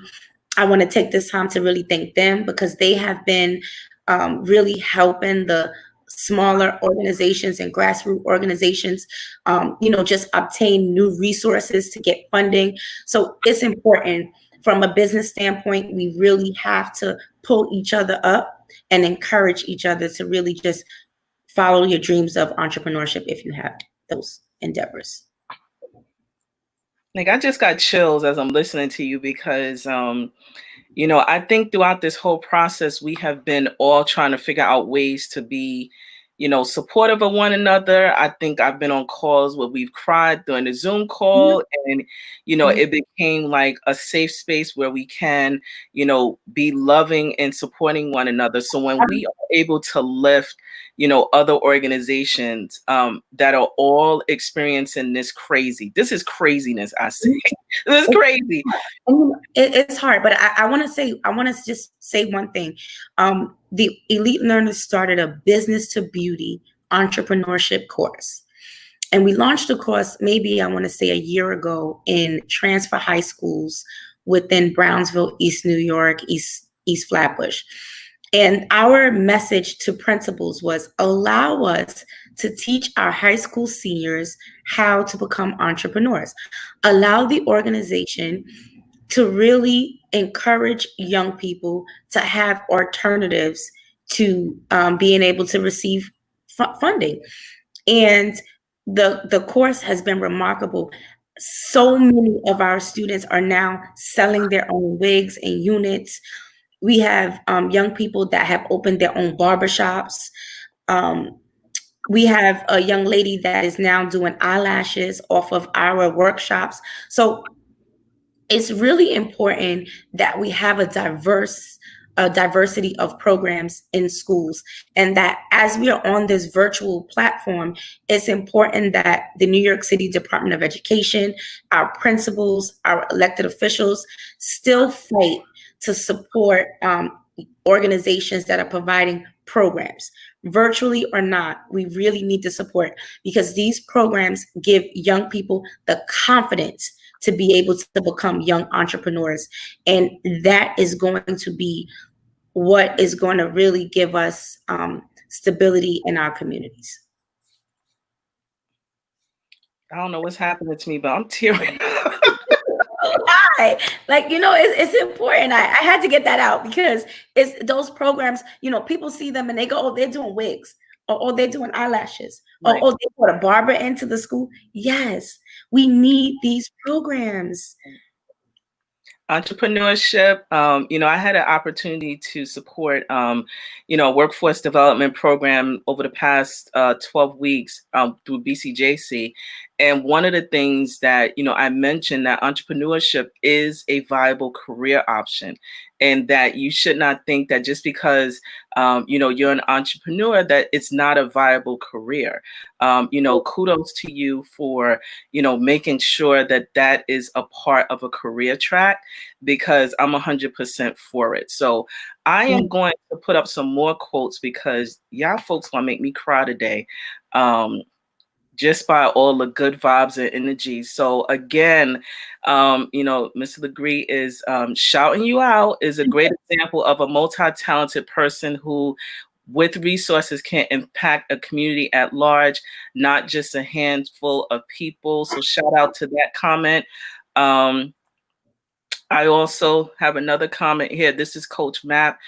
I want to take this time to really thank them, because they have been really helping the smaller organizations and grassroots organizations, just obtain new resources to get funding. So it's important from a business standpoint. We really have to pull each other up and encourage each other to really just follow your dreams of entrepreneurship if you have those endeavors. Like, I just got chills as I'm listening to you, because I think throughout this whole process, we have been all trying to figure out ways to be, supportive of one another. I think I've been on calls where we've cried during the Zoom call, and, it became like a safe space where we can, be loving and supporting one another. So when we are able to lift, other organizations that are all experiencing this is craziness, I say. This is crazy. It's hard, but I want to just say one thing. The Elite Learners started a business to beauty entrepreneurship course. And we launched the course, maybe I want to say a year ago, in transfer high schools within Brownsville, East New York, East Flatbush. And our message to principals was, allow us to teach our high school seniors how to become entrepreneurs. Allow the organization to really encourage young people to have alternatives to being able to receive funding. And the course has been remarkable. So many of our students are now selling their own wigs and units. We have young people that have opened their own barbershops. We have a young lady that is now doing eyelashes off of our workshops. So it's really important that we have a diversity of programs in schools, and that as we are on this virtual platform, it's important that the New York City Department of Education, our principals, our elected officials still fight to support organizations that are providing programs, virtually or not. We really need to support, because these programs give young people the confidence to be able to become young entrepreneurs. And that is going to be what is going to really give us stability in our communities. I don't know what's happening to me, but I'm tearing up. Hi. Like, it's important. I had to get that out, because it's those programs, people see them and they go, oh, they're doing wigs, or oh, they're doing eyelashes, or Right. oh, they put a barber into the school. Yes, we need these programs. Entrepreneurship. I had an opportunity to support, workforce development program over the past 12 weeks through BCJC. And one of the things that, I mentioned that entrepreneurship is a viable career option, and that you should not think that just because, you're an entrepreneur, that it's not a viable career. Kudos to you for, making sure that that is a part of a career track, because I'm 100% for it. So I am going to put up some more quotes, because y'all folks want to make me cry today. Just by all the good vibes and energy. So again, Mr. Legree is shouting you out, is a great example of a multi-talented person who, with resources, can impact a community at large, not just a handful of people. So shout out to that comment. I also have another comment here. This is Coach Mapp.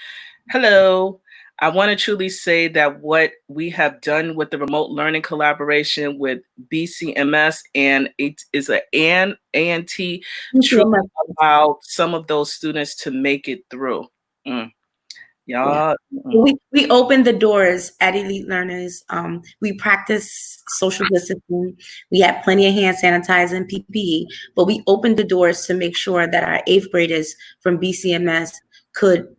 Hello. I want to truly say that what we have done with the remote learning collaboration with BCMS, and it is an ANT, truly allowed some of those students to make it through. Y'all. We opened the doors at Elite Learners. We practice social discipline. We had plenty of hand sanitizer and PPE, but we opened the doors to make sure that our 8th graders from BCMS could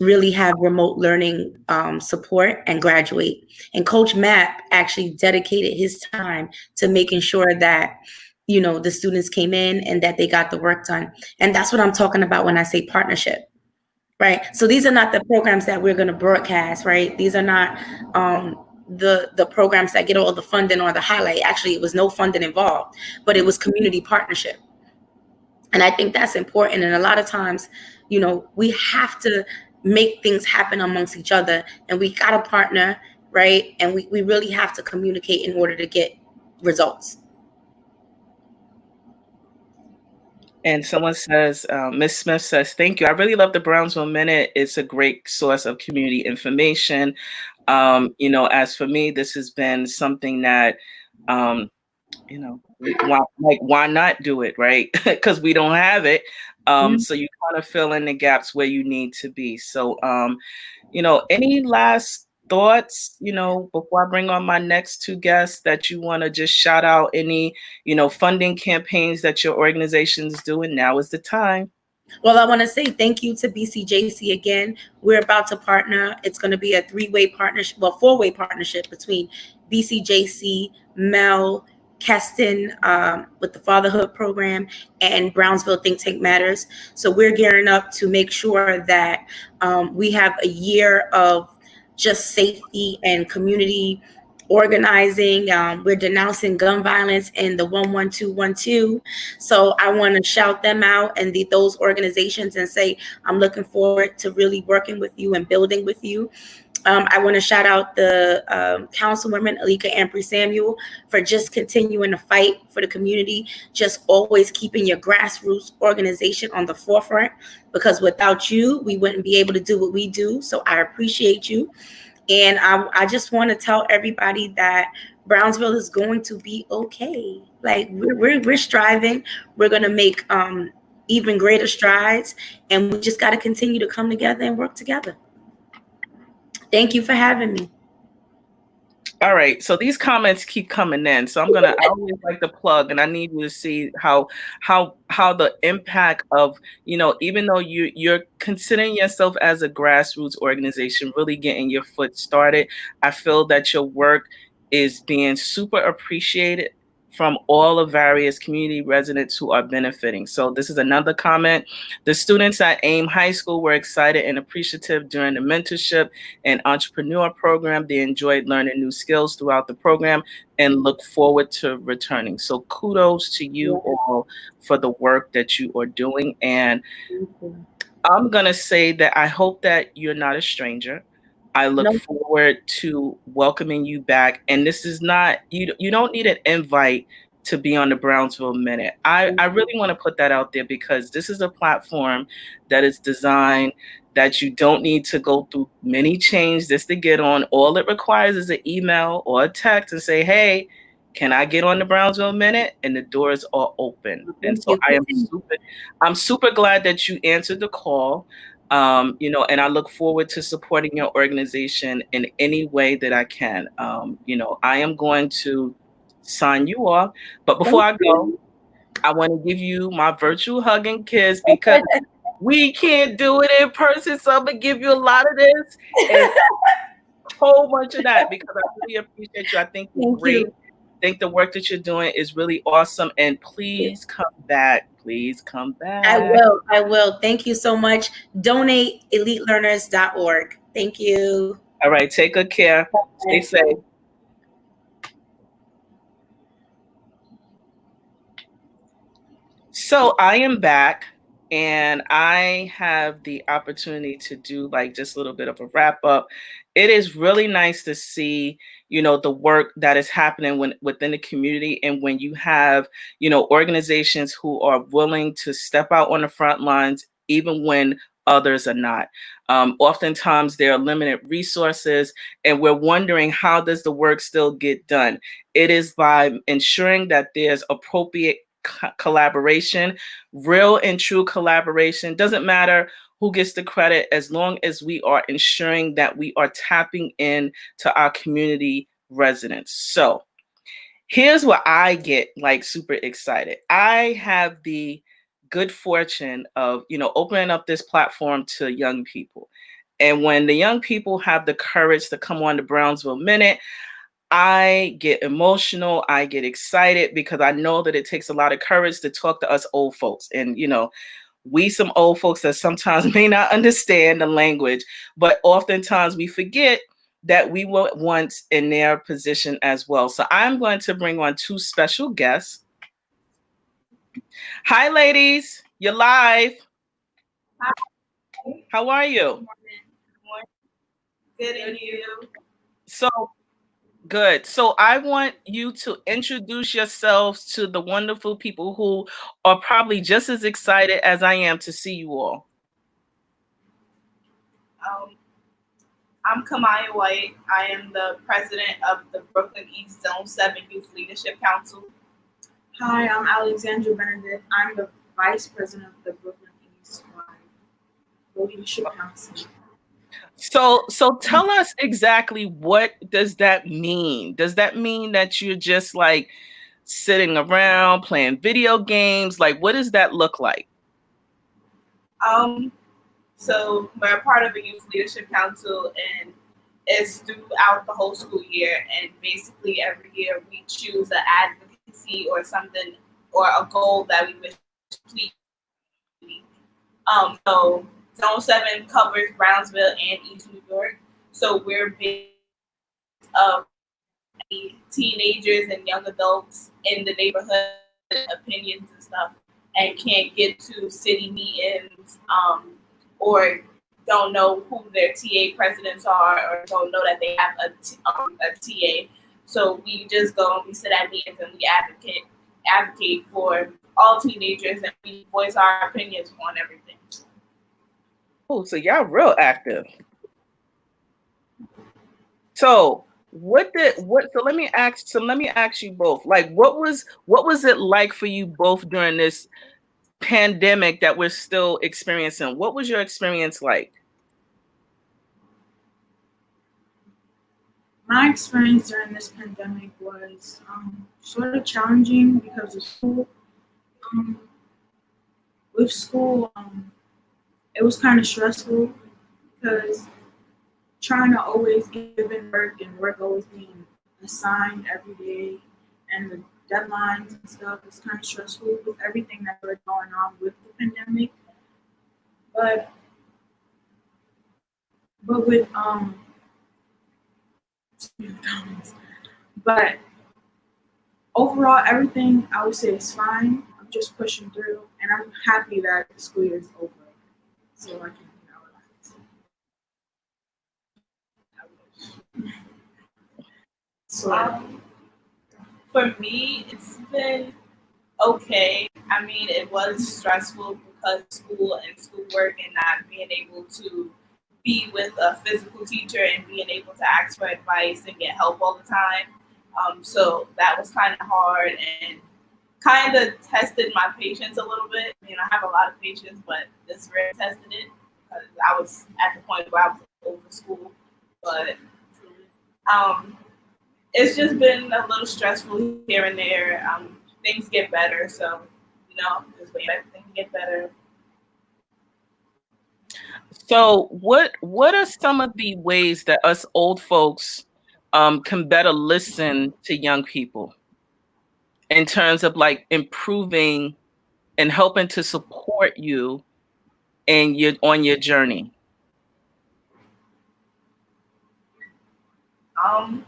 really have remote learning support and graduate. And Coach Mapp actually dedicated his time to making sure that the students came in and that they got the work done. And that's what I'm talking about when I say partnership. Right. So these are not the programs that we're going to broadcast, right? These are not the programs that get all the funding or the highlight. Actually, it was no funding involved, but it was community partnership. And I think that's important. And a lot of times, we have to make things happen amongst each other, and we got to partner, right? And we really have to communicate in order to get results. And someone says, Miss Smith says, thank you. I really love the Brownsville Minute. It's a great source of community information. As for me, this has been something that, why not do it, right? Because we don't have it. So you kind of fill in the gaps where you need to be. So, any last thoughts, before I bring on my next two guests, that you want to just shout out any, funding campaigns that your organization is doing? Now is the time. Well, I want to say thank you to BCJC again. We're about to partner. It's going to be a 3-way partnership, well, 4-way partnership between BCJC, Mel, Keston with the Fatherhood Program, and Brownsville Think Tank Matters. So we're gearing up to make sure that we have a year of just safety and community organizing. We're denouncing gun violence in the 11212. So I want to shout them out and those organizations and say, I'm looking forward to really working with you and building with you. I want to shout out the Councilwoman Alika Ampry Samuel for just continuing to fight for the community, just always keeping your grassroots organization on the forefront, because without you, we wouldn't be able to do what we do. So I appreciate you. And I just want to tell everybody that Brownsville is going to be okay. Like we're striving. We're going to make even greater strides, and we just got to continue to come together and work together. Thank you for having me. All right, so these comments keep coming in. So I always like to plug, and I need you to see how the impact of, even though you're considering yourself as a grassroots organization, really getting your foot started, I feel that your work is being super appreciated from all the various community residents who are benefiting. So this is another comment. The students at AIM High School were excited and appreciative during the mentorship and entrepreneur program. They enjoyed learning new skills throughout the program and look forward to returning. So kudos to you all for the work that you are doing. And I'm going to say that I hope that you're not a stranger. I look forward to welcoming you back. And this is not, you don't need an invite to be on the Brownsville Minute. I really want to put that out there because this is a platform that is designed that you don't need to go through many chains just to get on. All it requires is an email or a text and say, hey, can I get on the Brownsville Minute? And the doors are open. And so I'm super glad that you answered the call. And I look forward to supporting your organization in any way that I can. I am going to sign you off. But before I go, I want to give you my virtual hug and kiss because we can't do it in person. So I'm going to give you a lot of this and a whole bunch of that because I really appreciate you. I think you're great. I think the work that you're doing is really awesome. And please come back. Please come back. I will. Thank you so much. Donate elitelearners.org. Thank you. All right. Take good care. Stay safe. So I am back and I have the opportunity to do like just a little bit of a wrap up. It is really nice to see, the work that is happening within the community. And when you have, organizations who are willing to step out on the front lines, even when others are not. Oftentimes there are limited resources and we're wondering how does the work still get done? It is by ensuring that there's appropriate collaboration, real and true collaboration. Doesn't matter who gets the credit as long as we are ensuring that we are tapping in to our community residents. So here's what I get like super excited. I have the good fortune of, opening up this platform to young people. And when the young people have the courage to come on the Brownsville Minute, I get emotional. I get excited because I know that it takes a lot of courage to talk to us old folks. And, we some old folks that sometimes may not understand the language, but oftentimes we forget that we were once in their position as well. So I'm going to bring on two special guests. Hi, ladies. You're live. Hi. How are you? Good morning. Good, and you? So good. So I want you to introduce yourselves to the wonderful people who are probably just as excited as I am to see you all. I'm Kamaya White. I am the president of the Brooklyn East Zone 7 Youth Leadership Council. Hi, I'm Alexandra Benedict. I'm the vice president of the Brooklyn East Leadership Council. So tell us exactly, what does that mean? Does that mean that you're just like sitting around playing video games? Like, what does that look like? So we're a part of the Youth Leadership Council, and it's throughout the whole school year. And basically every year we choose an advocacy or something or a goal that we wish to complete. So Zone 7 covers Brownsville and East New York. So we're big of teenagers and young adults in the neighborhood, opinions and stuff, and can't get to city meetings, or don't know who their TA presidents are, or don't know that they have a TA. So we just go and we sit at meetings and we advocate for all teenagers, and we voice our opinions on everything. Oh, so y'all real active. So let me ask you both, like, what was it like for you both during this pandemic that we're still experiencing? What was your experience like? My experience during this pandemic was sort of challenging because of school. With school, it was kind of stressful because trying to always give in work and work always being assigned every day, and the deadlines and stuff. It's kind of stressful with everything that's going on with the pandemic. But with comments. But overall, everything I would say is fine. I'm just pushing through, and I'm happy that the school year is over, so I can relax. So For me, it's been okay. I mean, it was stressful because of school and schoolwork and not being able to be with a physical teacher and being able to ask for advice and get help all the time. So that was kind of hard and kind of tested my patience a little bit. I mean, I have a lot of patience, but this really tested it because I was at the point where I was over school. But it's just been a little stressful here and there. Things get better, so just wait for everything to get better. So what are some of the ways that us old folks can better listen to young people in terms of like improving and helping to support you in on your journey? Um,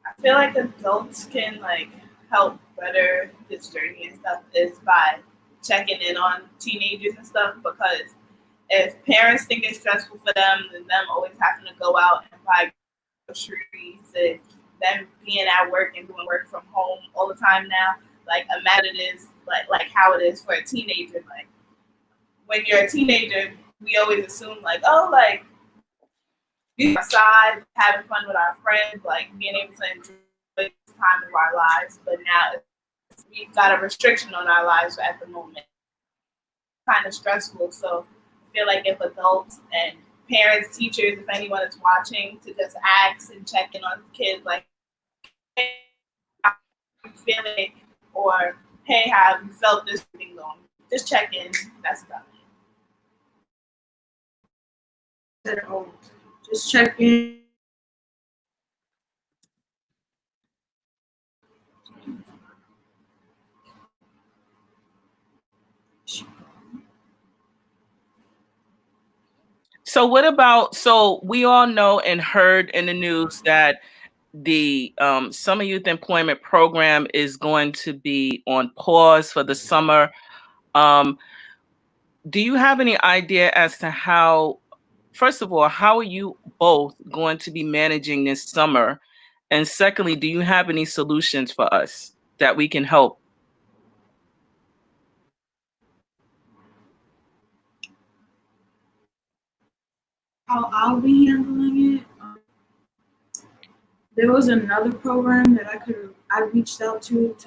I feel like adults can like help better this journey and stuff is by checking in on teenagers and stuff because if parents think it's stressful for them and them always having to go out and buy groceries and them being at work and doing work from home all the time now, like imagine it is like how it is for a teenager. Like when you're a teenager, we always assume like, oh, like being outside, having fun with our friends, like being able to enjoy this time of our lives. But now we've got a restriction on our lives at the moment. Kind of stressful. So I feel like if adults and parents, teachers, if anyone is watching, to just ask and check in on kids, like, hey, how are you feeling? Or, hey, have you felt this thing going? Just check in. That's about it. Just check in. So what about, so we all know and heard in the news that the summer youth employment program is going to be on pause for the summer. Do you have any idea as to how, first of all, how are you both going to be managing this summer? And secondly, do you have any solutions for us that we can help? How I'll be handling it. There was another program that I reached out to it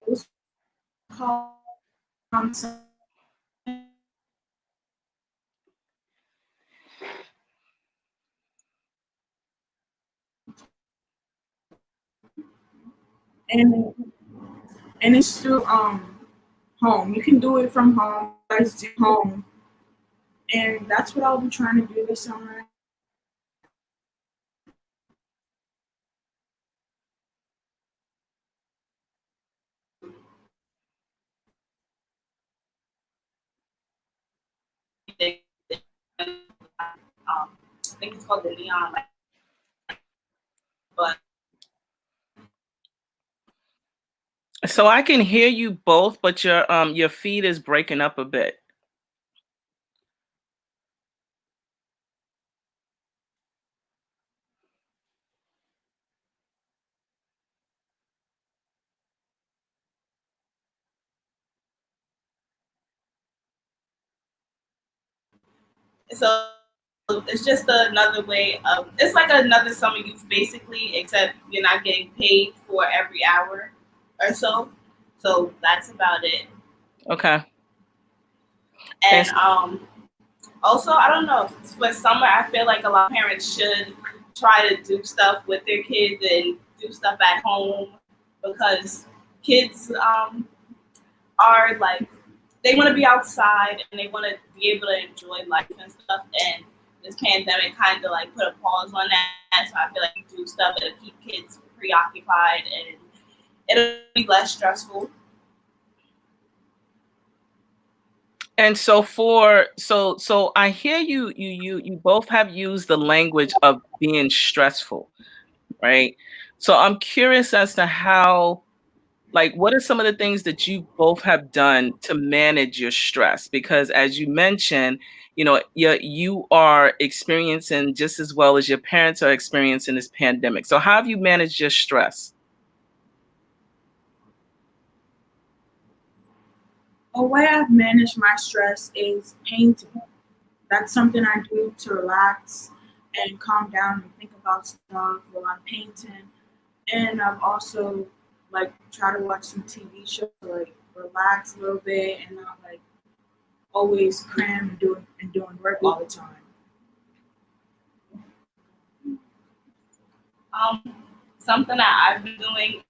was called and it's through home. You can do it from home. Guys do home, and that's what I'll be trying to do this summer. I think it's called the Neon Light. But So I can hear you both, but your feed is breaking up a bit. so it's just another way of it's like another summer youth basically, except you're not getting paid for every hour or so. So that's about it. Okay. And also I don't know, for summer I feel like a lot of parents should try to do stuff with their kids and do stuff at home because kids are like they want to be outside and they want to be able to enjoy life and stuff. And this pandemic kind of like put a pause on that. So I feel like we do stuff that'll keep kids preoccupied and it'll be less stressful. And so so I hear you both have used the language of being stressful, right? So I'm curious as to how, like, what are some of the things that you both have done to manage your stress? Because as you mentioned, you are experiencing just as well as your parents are experiencing this pandemic. So how have you managed your stress? A way I've managed my stress is painting. That's something I do to relax and calm down and think about stuff while I'm painting. And I've also like try to watch some TV shows, like relax a little bit and not like always cram and doing work all the time. Something that I've been doing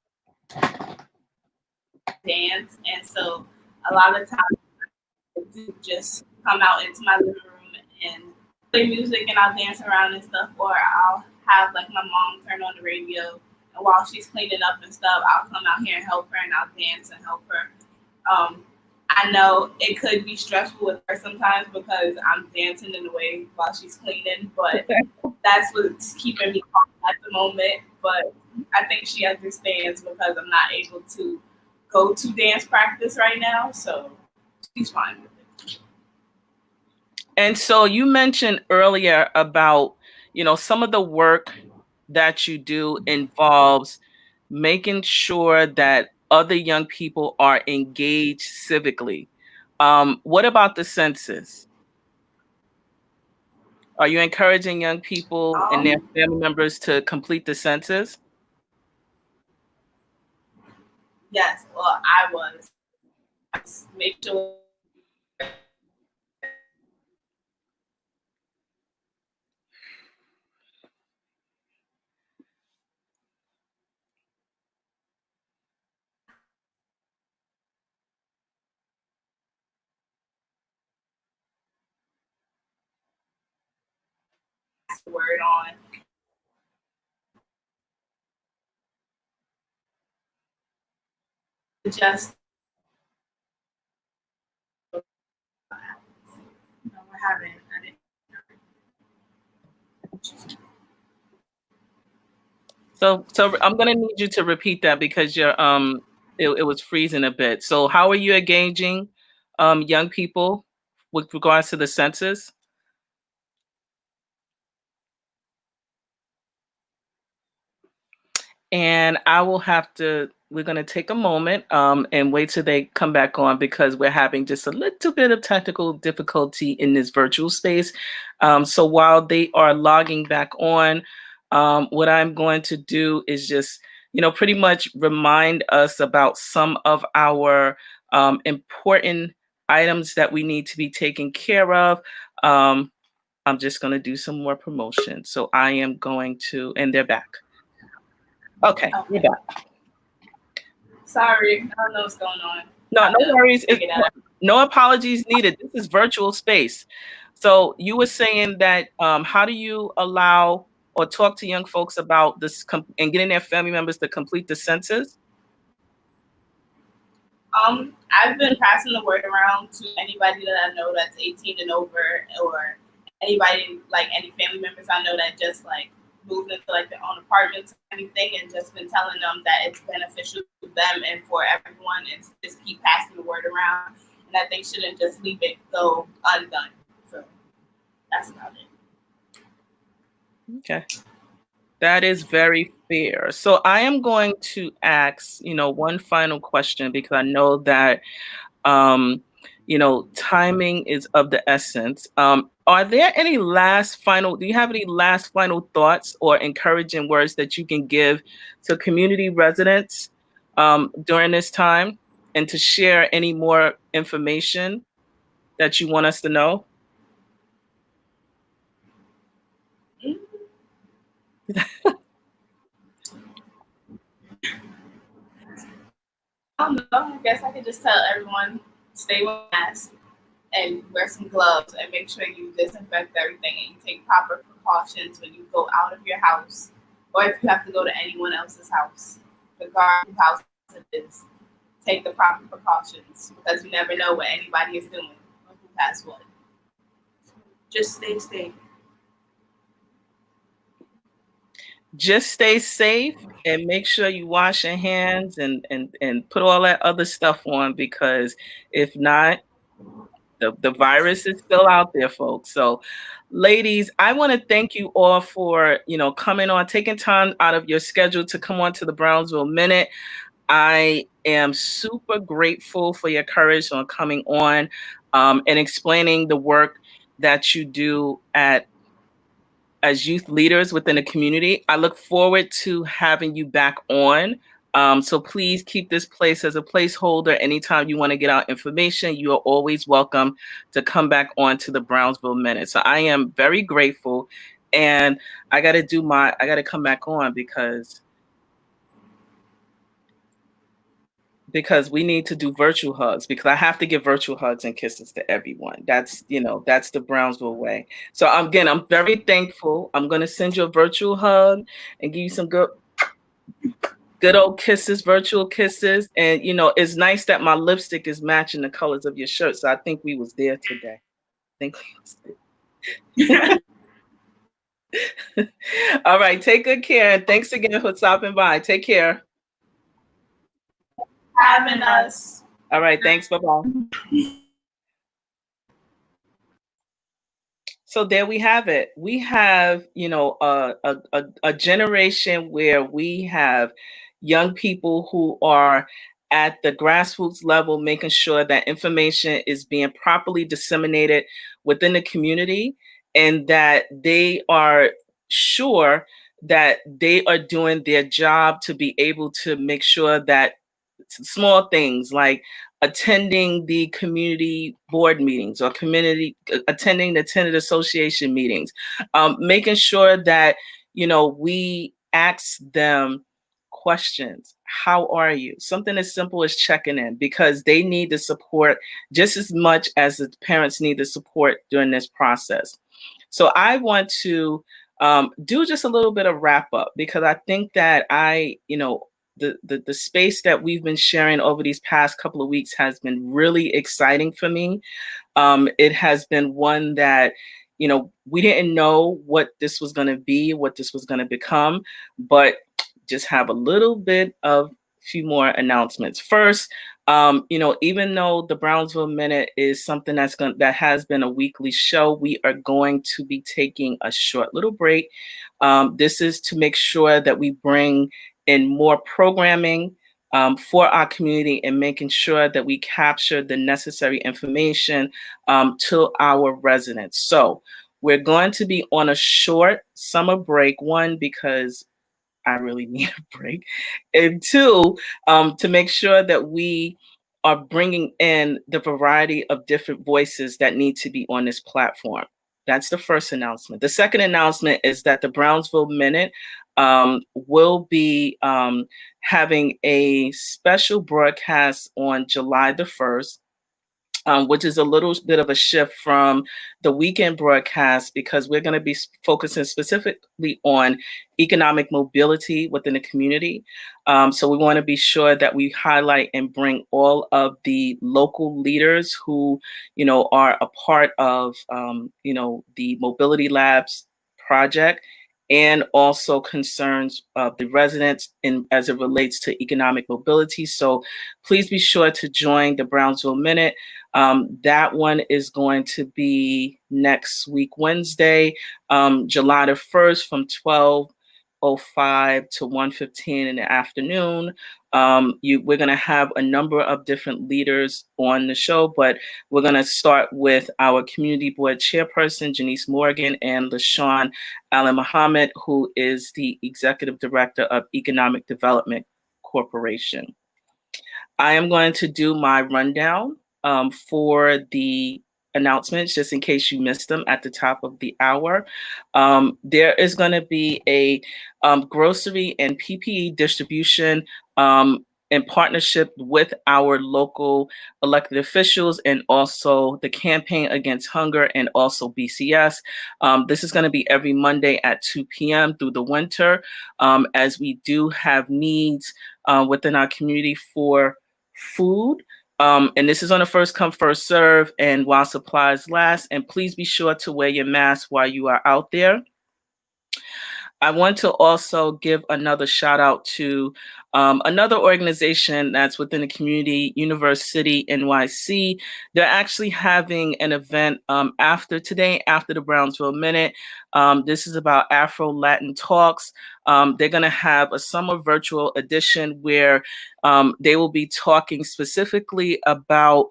dance, and so a lot of times I do just come out into my living room and play music and I'll dance around and stuff, or I'll have like my mom turn on the radio and while she's cleaning up and stuff, I'll come out here and help her and I'll dance and help her. I know it could be stressful with her sometimes because I'm dancing in the way while she's cleaning, but that's what's keeping me calm at the moment. But I think she understands because I'm not able to go to dance practice right now, so she's fine with it. And so you mentioned earlier about, some of the work that you do involves making sure that other young people are engaged civically. What about the census? Are you encouraging young people and their Um, family members to complete the census? yes, well, I was. Make sure the word on. Just No, I haven't. I didn't. So I'm gonna need you to repeat that because it was freezing a bit. So how are you engaging young people with regards to the census? And we're going to take a moment and wait till they come back on because we're having just a little bit of technical difficulty in this virtual space. So while they are logging back on, what I'm going to do is just, pretty much remind us about some of our important items that we need to be taken care of. I'm just going to do some more promotion. So I am going to, and they're back. Okay, you're okay. back. Sorry, I don't know what's going on. No, no worries. Figure that out. No apologies needed. This is virtual space. So you were saying that how do you allow or talk to young folks about this and getting their family members to complete the census? I've been passing the word around to anybody that I know that's 18 and over, or anybody like any family members I know that just like moved into like their own apartments or anything, and just been telling them that it's beneficial to them and for everyone, and just keep passing the word around, and that they shouldn't just leave it go undone. So that's about it. Okay. That is very fair. So I am going to ask, one final question because I know that timing is of the essence. Are there any do you have any last final thoughts or encouraging words that you can give to community residents during this time, and to share any more information that you want us to know? I don't know. I guess I could just tell everyone stay with a mask and wear some gloves and make sure you disinfect everything and you take proper precautions when you go out of your house or if you have to go to anyone else's house, regardless of whose house it is. Take the proper precautions because you never know what anybody is doing or who has what. Just stay safe. Just stay safe and make sure you wash your hands and put all that other stuff on, because if not, the virus is still out there, folks. So ladies, I want to thank you all for, coming on, taking time out of your schedule to come on to the Brownsville Minute. I am super grateful for your courage on coming on and explaining the work that you do as youth leaders within the community. I look forward to having you back on. So please keep this place as a placeholder. Anytime you want to get out information, you are always welcome to come back on to the Brownsville Minute. So I am very grateful. And I got to come back on because we need to do virtual hugs, because I have to give virtual hugs and kisses to everyone. That's the Brownsville way. So again, I'm very thankful. I'm going to send you a virtual hug and give you some good old kisses, virtual kisses. And, it's nice that my lipstick is matching the colors of your shirt. So I think we was there today. I think we was there. All right. Take good care. And thanks again for stopping by. Take care. Having us. All right. Thanks. Bye-bye. So there we have it. We have, a generation where we have young people who are at the grassroots level, making sure that information is being properly disseminated within the community, and that they are sure that they are doing their job to be able to make sure that small things like attending the community board meetings or attending the tenant association meetings, making sure that we ask them questions. How are you? Something as simple as checking in, because they need the support just as much as the parents need the support during this process. So I want to do just a little bit of wrap up, because I think that the space that we've been sharing over these past couple of weeks has been really exciting for me. It has been one that, we didn't know what this was going to be, what this was going to become, but just have a little bit of few more announcements. First, even though the Brownsville Minute is something that has been a weekly show, we are going to be taking a short little break. This is to make sure that we bring in more programming for our community and making sure that we capture the necessary information to our residents. So we're going to be on a short summer break, one, because I really need a break, and two, to make sure that we are bringing in the variety of different voices that need to be on this platform. That's the first announcement. The second announcement is that the Brownsville Minute will be having a special broadcast on July the 1st, which is a little bit of a shift from the weekend broadcast, because we're going to be focusing specifically on economic mobility within the community. So we want to be sure that we highlight and bring all of the local leaders who, are a part of, the Mobility Labs project, and also concerns of the residents as it relates to economic mobility. So please be sure to join the Brownsville Minute. That one is going to be next week, Wednesday, July the 1st, from 12:05 to 1:15 in the afternoon. We're going to have a number of different leaders on the show, but we're going to start with our community board chairperson, Janice Morgan, and LaShawn Allen Muhammad, who is the executive director of Economic Development Corporation. I am going to do my rundown for the announcements, just in case you missed them at the top of the hour. There is going to be a grocery and PPE distribution in partnership with our local elected officials and also the Campaign Against Hunger and also BCS. This is going to be every Monday at 2 p.m. through the winter, as we do have needs within our community for food. And this is on a first come, first serve, and while supplies last. And please be sure to wear your mask while you are out there. I want to also give another shout out to another organization that's within the community, University NYC. They're actually having an event after today, after the Brownsville Minute. This is about Afro-Latin Talks. They're going to have a summer virtual edition where they will be talking specifically about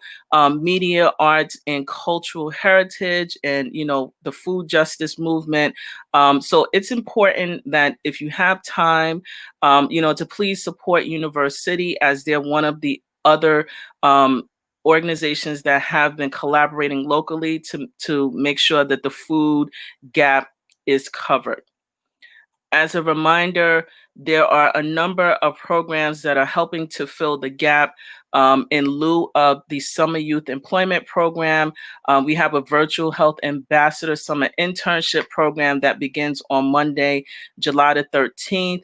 media, arts, and cultural heritage and, the food justice movement. So it's important that if you have time, to please support University, as they're one of the other organizations that have been collaborating locally to make sure that the food gap is covered. As a reminder, there are a number of programs that are helping to fill the gap. In lieu of the Summer Youth Employment Program, we have a virtual health ambassador summer internship program that begins on Monday, July the 13th.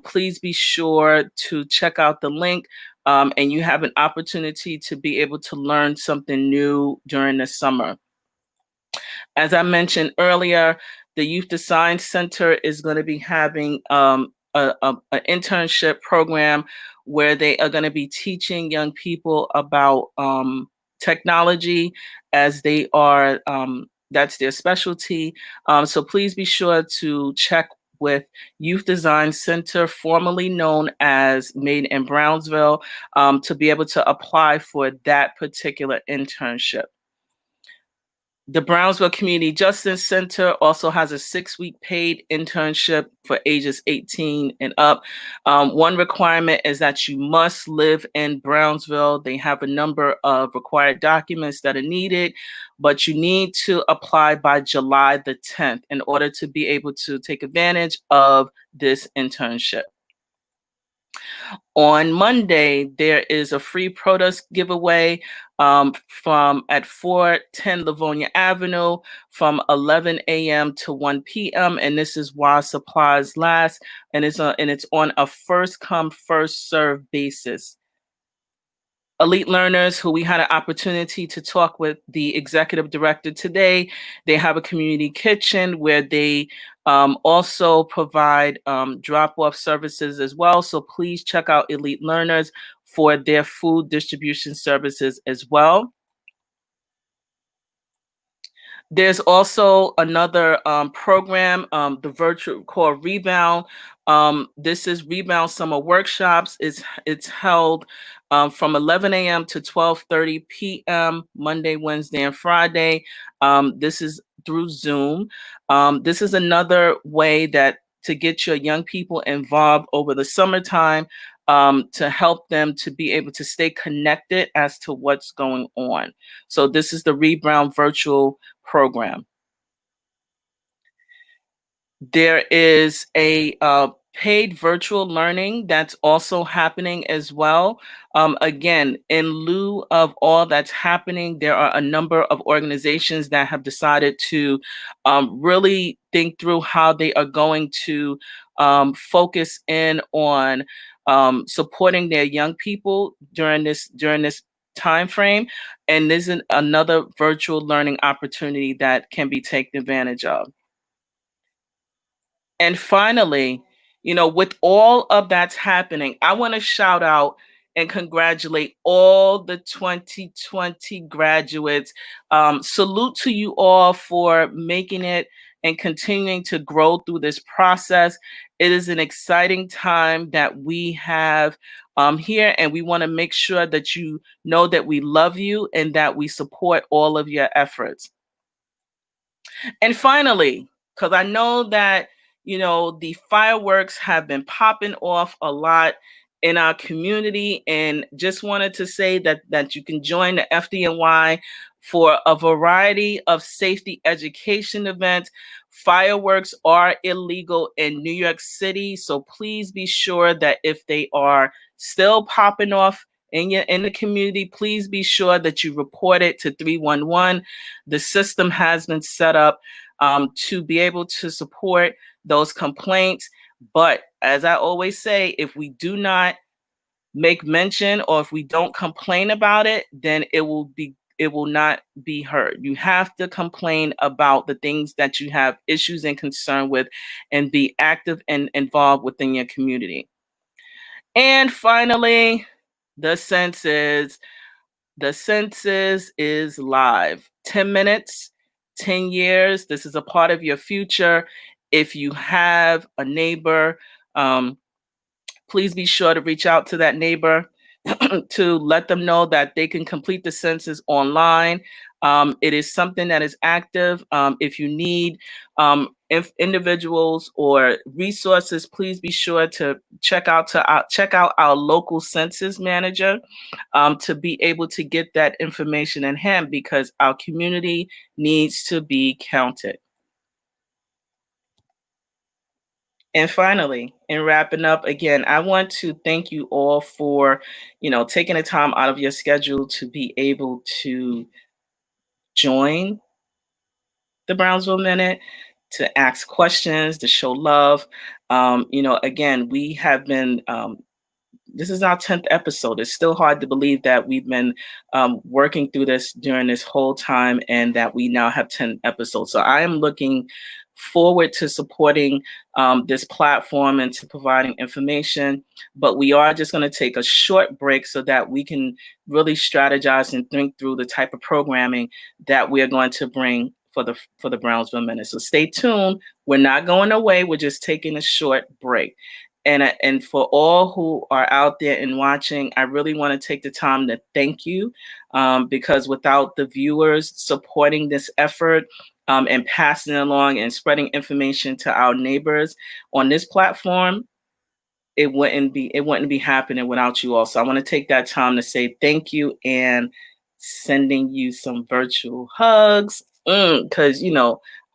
Please be sure to check out the link, and you have an opportunity to be able to learn something new during the summer. As I mentioned earlier, the Youth Design Center is going to be having an internship program where they are going to be teaching young people about technology, as they are, that's their specialty. So please be sure to check with Youth Design Center, formerly known as Made in Brownsville, to be able to apply for that particular internship. The Brownsville Community Justice Center also has a 6-week paid internship for ages 18 and up. One requirement is that you must live in Brownsville. They have a number of required documents that are needed, but you need to apply by July the 10th in order to be able to take advantage of this internship. On Monday, there is a free produce giveaway from at 410 Livonia Avenue from 11 a.m. to 1 p.m. And this is while supplies last, and it's on a first come, first serve basis. Elite Learners, who we had an opportunity to talk with the executive director today, they have a community kitchen where they also provide drop-off services as well. So please check out Elite Learners for their food distribution services as well. There's also another program, the virtual called Rebound. This is Rebound Summer Workshops. It's held from 11 a.m. to 12:30 p.m. Monday, Wednesday, and Friday. This is through Zoom. This is another way to get your young people involved over the summertime, to help them to be able to stay connected as to what's going on. So this is the Rebound virtual program. There is a paid virtual learning that's also happening as well. Again, in lieu of all that's happening, there are a number of organizations that have decided to really think through how they are going to focus in on supporting their young people during this time frame. And this is another virtual learning opportunity that can be taken advantage of. And finally, with all of that's happening, I want to shout out and congratulate all the 2020 graduates. Salute to you all for making it and continuing to grow through this process. It is an exciting time that we have here, and we want to make sure that you know that we love you and that we support all of your efforts. And finally, because I know that the fireworks have been popping off a lot in our community, and just wanted to say that you can join the FDNY for a variety of safety education events. Fireworks are illegal in New York City, so please be sure that if they are still popping off in the community, please be sure that you report it to 311. The system has been set up to be able to support those complaints. But as I always say, if we do not make mention or if we don't complain about it, then it will not be heard. You have to complain about the things that you have issues and concern with and be active and involved within your community. And finally, the census. The census is live. 10 minutes, 10 years. This is a part of your future. If you have a neighbor, please be sure to reach out to that neighbor to let them know that they can complete the census online. It is something that is active. If you need individuals or resources, please be sure to check out our local census manager to be able to get that information in hand, because our community needs to be counted. And finally, in wrapping up, again, I want to thank you all for, taking the time out of your schedule to be able to join the Brownsville Minute, to ask questions, to show love. Again, we have been this is our 10th episode. It's still hard to believe that we've been working through this during this whole time and that we now have 10 episodes. So I am looking forward to supporting this platform and to providing information. But we are just going to take a short break so that we can really strategize and think through the type of programming that we are going to bring for the Brownsville Minute. So stay tuned. We're not going away. We're just taking a short break. And for all who are out there and watching, I really want to take the time to thank you, because without the viewers supporting this effort and passing it along and spreading information to our neighbors on this platform, it wouldn't be happening without you all. So I want to take that time to say thank you and sending you some virtual hugs, because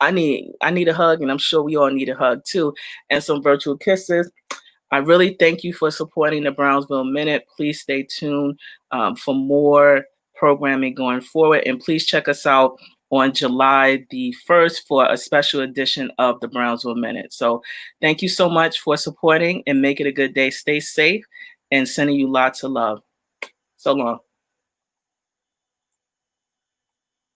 I need a hug, and I'm sure we all need a hug too, and some virtual kisses. I really thank you for supporting the Brownsville Minute. Please stay tuned for more programming going forward. And please check us out on July the 1st for a special edition of the Brownsville Minute. So thank you so much for supporting, and make it a good day. Stay safe, and sending you lots of love. So long.